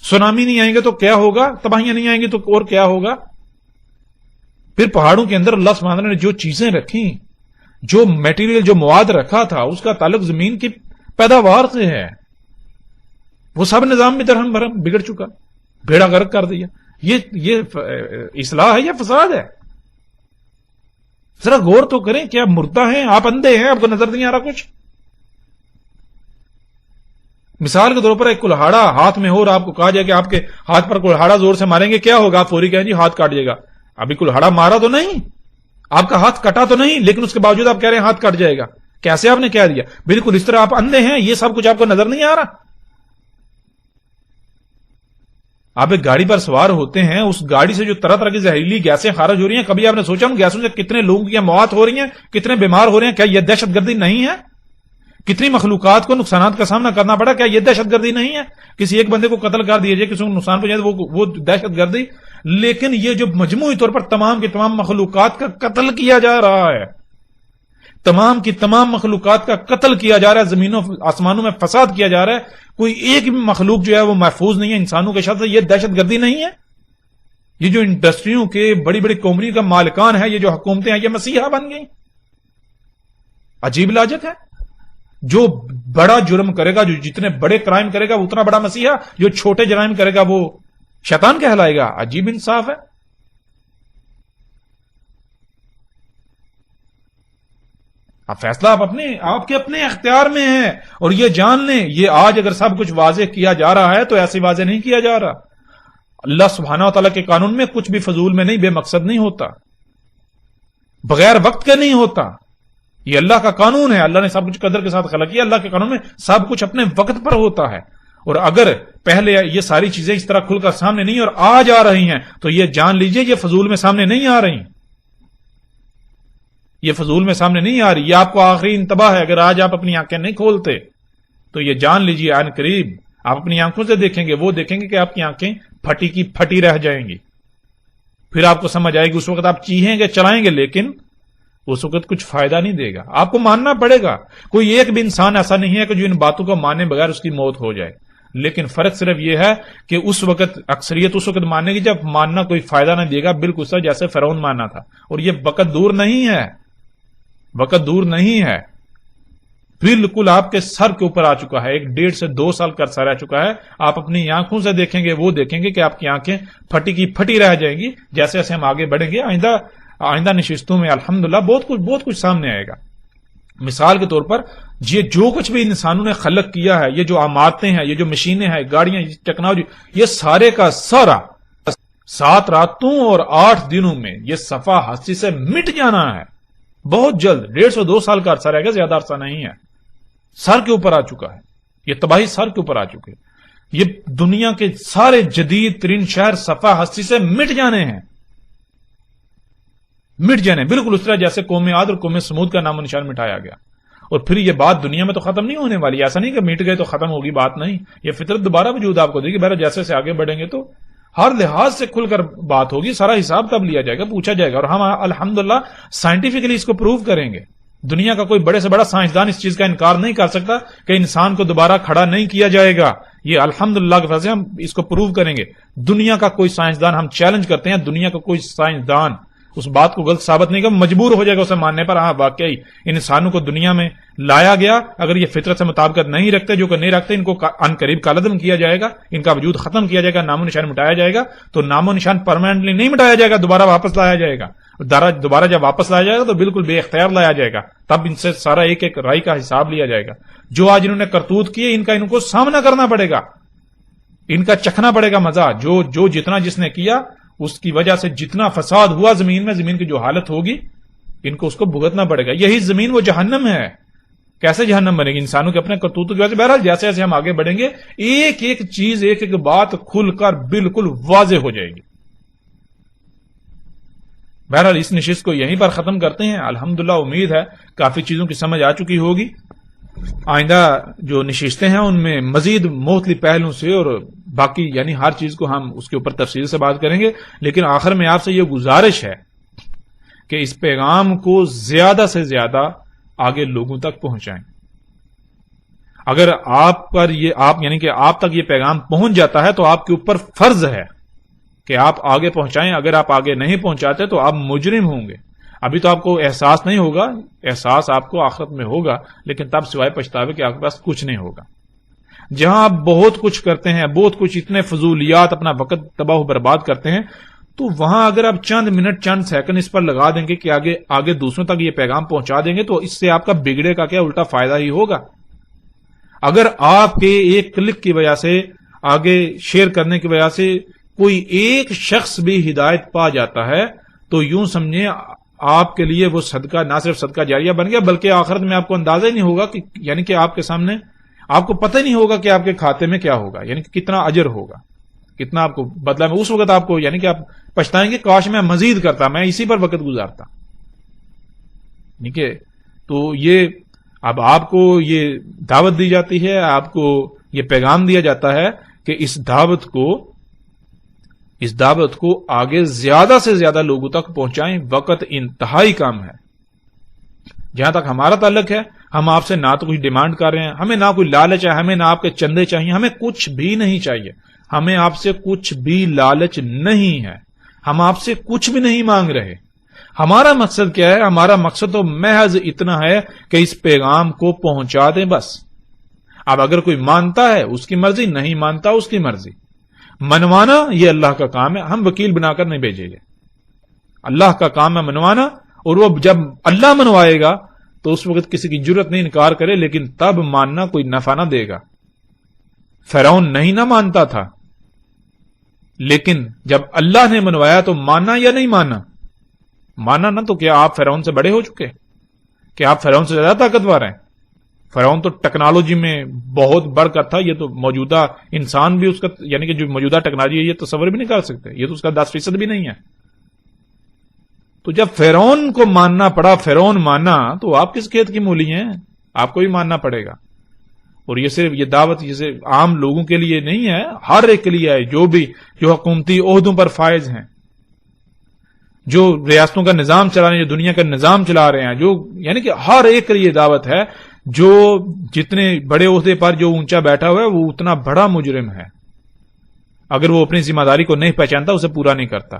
سونامی نہیں آئیں گے تو کیا ہوگا؟ تباہیاں نہیں آئیں گی تو اور کیا ہوگا؟ پھر پہاڑوں کے اندر اللہ سبحانہ نے جو چیزیں رکھی، جو میٹیریل، جو مواد رکھا تھا، اس کا تعلق زمین کی پیداوار سے ہے. وہ سب نظام میں درہم برہم بگڑ چکا، بیڑا غرق کر دیا. یہ اصلاح ہے یا فساد ہے؟ ذرا غور تو کریں. کیا مردہ ہیں آپ؟ اندھے ہیں؟ آپ کو نظر نہیں آ رہا کچھ؟ مثال کے طور پر ایک کلہاڑا ہاتھ میں ہو اور آپ کو کہا جائے کہ آپ کے ہاتھ پر کلہاڑا زور سے ماریں گے، کیا ہوگا؟ آپ فوری کہیں جی ہاتھ کاٹ جائے گا. ابھی کلہاڑا مارا تو نہیں، آپ کا ہاتھ کٹا تو نہیں، لیکن اس کے باوجود آپ کہہ رہے ہیں ہاتھ کٹ جائے گا. کیسے آپ نے کہہ دیا؟ بالکل اس طرح آپ اندھے ہیں، یہ سب کچھ آپ کو نظر نہیں آ رہا. آپ ایک گاڑی پر سوار ہوتے ہیں، اس گاڑی سے جو طرح طرح کی زہریلی گیسیں خارج ہو رہی ہیں، کبھی آپ نے سوچا ان گیسوں سے کتنے لوگوں کی موت ہو رہی ہیں، کتنے بیمار ہو رہے ہیں؟ کیا یہ دہشت گردی نہیں ہے؟ کتنی مخلوقات کو نقصانات کا سامنا کرنا پڑا، کیا یہ دہشت گردی نہیں ہے؟ کسی ایک بندے کو قتل کر دیا جائے، کسی کو نقصان پہنچائے وہ دہشت گردی. لیکن یہ جو مجموعی طور پر تمام کی تمام مخلوقات کا قتل کیا جا رہا ہے، تمام کی تمام مخلوقات کا قتل کیا جا رہا ہے، زمینوں آسمانوں میں فساد کیا جا رہا ہے، کوئی ایک بھی مخلوق جو ہے وہ محفوظ نہیں ہے انسانوں کے شر سے، یہ دہشت گردی نہیں ہے؟ یہ جو انڈسٹریوں کے بڑی بڑی کمپنیوں کا مالکان ہے، یہ جو حکومتیں ہیں، یہ مسیحا بن گئی. عجیب لاجک ہے. جو بڑا جرم کرے گا، جو جتنے بڑے کرائم کرے گا وہ اتنا بڑا مسیحا، جو چھوٹے جرائم کرے گا وہ شیطان کہلائے گا. عجیب انصاف ہے. اب فیصلہ آپ کے اپنے اختیار میں ہے. اور یہ جان لیں، یہ آج اگر سب کچھ واضح کیا جا رہا ہے تو ایسے واضح نہیں کیا جا رہا. اللہ سبحانہ و تعالیٰ کے قانون میں کچھ بھی فضول میں نہیں، بے مقصد نہیں ہوتا، بغیر وقت کے نہیں ہوتا. یہ اللہ کا قانون ہے. اللہ نے سب کچھ قدر کے ساتھ خلق کیا. اللہ کے قانون میں سب کچھ اپنے وقت پر ہوتا ہے. اور اگر پہلے یہ ساری چیزیں اس طرح کھل کر سامنے نہیں اور آج آ رہی ہیں تو یہ جان لیجئے یہ فضول میں سامنے نہیں آ رہی. یہ فضول میں سامنے نہیں آ رہی. یہ آپ کو آخری انتباہ ہے. اگر آج آپ اپنی آنکھیں نہیں کھولتے تو یہ جان لیجئے عن قریب آپ اپنی آنکھوں سے دیکھیں گے، وہ دیکھیں گے کہ آپ کی آنکھیں پھٹی کی پھٹی رہ جائیں گی. پھر آپ کو سمجھ آئے گی. اس وقت آپ چیخیں گے، چلائیں گے، لیکن اس وقت کچھ فائدہ نہیں دے گا. آپ کو ماننا پڑے گا. کوئی ایک بھی انسان ایسا نہیں ہے کہ جو ان باتوں کو ماننے بغیر اس کی موت ہو جائے. لیکن فرق صرف یہ ہے کہ اس وقت اکثریت اس وقت ماننے کی جب ماننا کوئی فائدہ نہیں دے گا، بالکل سر جیسے فرعون ماننا تھا. اور یہ وقت دور نہیں ہے، وقت دور نہیں ہے، بالکل آپ کے سر کے اوپر آ چکا ہے. 1.5 سے 2 سال کا عرصہ رہ چکا ہے. آپ اپنی آنکھوں سے دیکھیں گے، وہ دیکھیں گے کہ آپ کی آنکھیں پھٹی کی پھٹی رہ جائیں گی. جیسے جیسے ہم آگے بڑھیں گے آئندہ نشستوں میں الحمدللہ بہت کچھ سامنے آئے گا. مثال کے طور پر یہ جو کچھ بھی انسانوں نے خلق کیا ہے، یہ جو عمارتیں ہیں، یہ جو مشینیں ہیں، گاڑیاں، ٹیکنالوجی، یہ سارے کا سارا 7 راتوں اور 8 دنوں میں یہ صفحہ ہستی سے مٹ جانا ہے. بہت جلد 1.5 سے 2 سال کا عرصہ رہے گا، زیادہ عرصہ نہیں ہے. سر کے اوپر آ چکا ہے. یہ تباہی سر کے اوپر آ چکے. یہ دنیا کے سارے جدید ترین شہر صفحہ ہستی سے مٹ جانے ہیں، مٹ جانے. بالکل اس طرح جیسے قوم عاد اور قوم سمود کا نام و نشان مٹایا گیا. اور پھر یہ بات دنیا میں تو ختم نہیں ہونے والی. ایسا نہیں کہ مٹ گئے تو ختم ہوگی، بات نہیں. یہ فطرت دوبارہ وجود آپ کو دے گی. بہرحال جیسے سے آگے بڑھیں گے تو ہر لحاظ سے کھل کر بات ہوگی. سارا حساب تب لیا جائے گا، پوچھا جائے گا. اور ہم الحمدللہ سائنٹیفکلی اس کو پروو کریں گے. دنیا کا کوئی بڑے سے بڑا سائنسدان اس چیز کا انکار نہیں کر سکتا کہ انسان کو دوبارہ کھڑا نہیں کیا جائے گا. یہ الحمدللہ کے فضل سے ہم اس کو پروو کریں گے. دنیا کا کوئی سائنسدان، ہم چیلنج کرتے ہیں، دنیا کا کوئی سائنسدان اس بات کو غلط ثابت نہیں، کہ مجبور ہو جائے گا اسے ماننے پر. ہاں واقعی انسانوں کو دنیا میں لایا گیا، اگر یہ فطرت سے مطابقت نہیں رکھتے، جو کہ نہیں رکھتے، ان کو ان قریب کالعدم کیا جائے گا، ان کا وجود ختم کیا جائے گا، نام و نشان مٹایا جائے گا. تو نام و نشان پرماننٹلی نہیں مٹایا جائے گا، دوبارہ واپس لایا جائے گا. دوبارہ جب واپس لایا جائے گا تو بالکل بے اختیار لایا جائے گا. تب ان سے سارا ایک ایک رائی کا حساب لیا جائے گا. جو آج انہوں نے کرتوت کیے، ان کو سامنا کرنا پڑے گا، ان کا چکھنا پڑے گا مزہ. جو جتنا جس نے کیا، اس کی وجہ سے جتنا فساد ہوا زمین میں، زمین کی جو حالت ہوگی ان کو اس کو بھگتنا پڑے گا. یہی زمین وہ جہنم ہے. کیسے جہنم بنے گی؟ انسانوں کے اپنے کرتوتوں کی وجہ سے. بہرحال جیسے جیسے ہم آگے بڑھیں گے ایک ایک چیز ایک ایک بات کھل کر بالکل واضح ہو جائے گی. بہرحال اس نشست کو یہیں پر ختم کرتے ہیں. الحمدللہ امید ہے کافی چیزوں کی سمجھ آ چکی ہوگی. آئندہ جو نشستیں ہیں ان میں مزید مختلف پہلوؤں سے اور باقی یعنی ہر چیز کو ہم اس کے اوپر تفصیل سے بات کریں گے. لیکن آخر میں آپ سے یہ گزارش ہے کہ اس پیغام کو زیادہ سے زیادہ آگے لوگوں تک پہنچائیں. اگر آپ پر یعنی کہ آپ تک یہ پیغام پہنچ جاتا ہے تو آپ کے اوپر فرض ہے کہ آپ آگے پہنچائیں. اگر آپ آگے نہیں پہنچاتے تو آپ مجرم ہوں گے. ابھی تو آپ کو احساس نہیں ہوگا، احساس آپ کو آخرت میں ہوگا، لیکن تب سوائے پچھتاوے کہ آپ کے پاس کچھ نہیں ہوگا. جہاں آپ بہت کچھ کرتے ہیں، بہت کچھ اتنے فضولیات اپنا وقت تباہ و برباد کرتے ہیں، تو وہاں اگر آپ چند منٹ چند سیکنڈ اس پر لگا دیں گے کہ آگے دوسروں تک یہ پیغام پہنچا دیں گے تو اس سے آپ کا بگڑے کا کیا الٹا فائدہ ہی ہوگا. اگر آپ کے ایک کلک کی وجہ سے آگے شیئر کرنے کی وجہ سے کوئی ایک شخص بھی ہدایت پا جاتا ہے تو یوں سمجھیں آپ کے لیے وہ صدقہ نہ صرف صدقہ جاریہ بن گیا بلکہ آخرت میں آپ کو اندازہ ہی نہیں ہوگا کہ یعنی کہ آپ کے سامنے آپ کو پتہ ہی نہیں ہوگا کہ آپ کے کھاتے میں کیا ہوگا، یعنی کہ کتنا اجر ہوگا، کتنا آپ کو بدلہ میں. اس وقت آپ کو یعنی کہ آپ پچھتائیں گے کاش میں مزید کرتا، میں اسی پر وقت گزارتا. ٹھیک ہے، تو یہ اب آپ کو یہ دعوت دی جاتی ہے، آپ کو یہ پیغام دیا جاتا ہے کہ اس دعوت کو آگے زیادہ سے زیادہ لوگوں تک پہنچائیں. وقت انتہائی کم ہے. جہاں تک ہمارا تعلق ہے ہم آپ سے نہ تو کچھ ڈیمانڈ کر رہے ہیں، ہمیں نہ کوئی لالچ ہے، ہمیں نہ آپ کے چندے چاہیے، ہمیں کچھ بھی نہیں چاہیے. ہمیں آپ سے کچھ بھی لالچ نہیں ہے، ہم آپ سے کچھ بھی نہیں مانگ رہے. ہمارا مقصد کیا ہے؟ ہمارا مقصد تو محض اتنا ہے کہ اس پیغام کو پہنچا دیں بس. اب اگر کوئی مانتا ہے اس کی مرضی، نہیں مانتا اس کی مرضی. منوانا یہ اللہ کا کام ہے، ہم وکیل بنا کر نہیں بھیجیں گے. اللہ کا کام ہے منوانا، اور وہ جب اللہ منوائے گا تو اس وقت کسی کی جرت نہیں انکار کرے، لیکن تب ماننا کوئی نفع نہ دے گا. فرعون نہیں نہ مانتا تھا، لیکن جب اللہ نے منوایا تو مانا یا نہیں مانا؟ مانا نہ. تو کیا آپ فرعون سے بڑے ہو چکے؟ کیا آپ فرعون سے زیادہ طاقتور ہیں؟ فرعون تو ٹیکنالوجی میں بہت بڑھ کر تھا. یہ تو موجودہ انسان بھی اس کا یعنی کہ جو موجودہ ٹیکنالوجی ہے یہ تصور بھی نہیں کر سکتے. یہ تو اس کا 10% بھی نہیں ہے. تو جب فرعون کو ماننا پڑا، فرعون مانا، تو آپ کس کھیت کی مولی ہیں؟ آپ کو بھی ماننا پڑے گا. اور یہ صرف یہ دعوت یہ صرف عام لوگوں کے لیے نہیں ہے، ہر ایک کے لیے ہے. جو حکومتی عہدوں پر فائز ہیں، جو ریاستوں کا نظام چلا رہے ہیں، جو دنیا کا نظام چلا رہے ہیں، جو یعنی کہ ہر ایک کے لیے دعوت ہے. جو جتنے بڑے عہدے پر جو اونچا بیٹھا ہوا ہے وہ اتنا بڑا مجرم ہے. اگر وہ اپنی ذمہ داری کو نہیں پہچانتا، اسے پورا نہیں کرتا.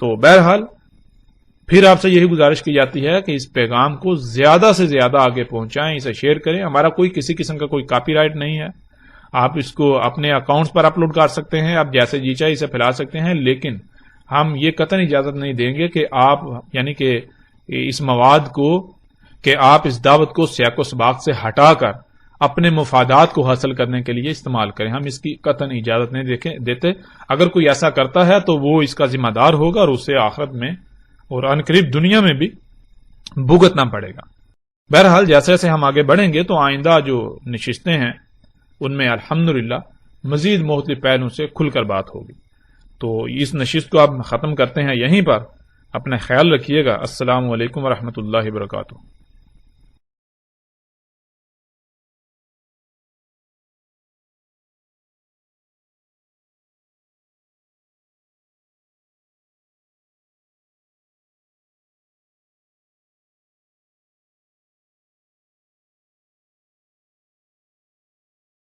تو بہرحال پھر آپ سے یہی گزارش کی جاتی ہے کہ اس پیغام کو زیادہ سے زیادہ آگے پہنچائیں، اسے شیئر کریں. ہمارا کوئی کسی قسم کا کوئی کاپی رائٹ نہیں ہے. آپ اس کو اپنے اکاؤنٹس پر اپلوڈ کر سکتے ہیں، آپ جیسے جی چاہے اسے پھیلا سکتے ہیں، لیکن ہم یہ قطعاً اجازت نہیں دیں گے کہ آپ یعنی کہ اس مواد کو کہ آپ اس دعوت کو سیاق و سباق سے ہٹا کر اپنے مفادات کو حاصل کرنے کے لیے استعمال کریں. ہم اس کی قطعاً اجازت نہیں دیتے. اگر کوئی ایسا کرتا ہے تو وہ اس کا ذمہ دار ہوگا اور اسے آخرت میں اور عنقریب دنیا میں بھی بھگتنا پڑے گا. بہرحال جیسے جیسے ہم آگے بڑھیں گے تو آئندہ جو نشستیں ہیں ان میں الحمدللہ مزید مختلف پہلوؤں سے کھل کر بات ہوگی. تو اس نشست کو آپ ختم کرتے ہیں یہیں پر. اپنا خیال رکھیے گا. السلام علیکم ورحمۃ اللہ وبرکاتہ.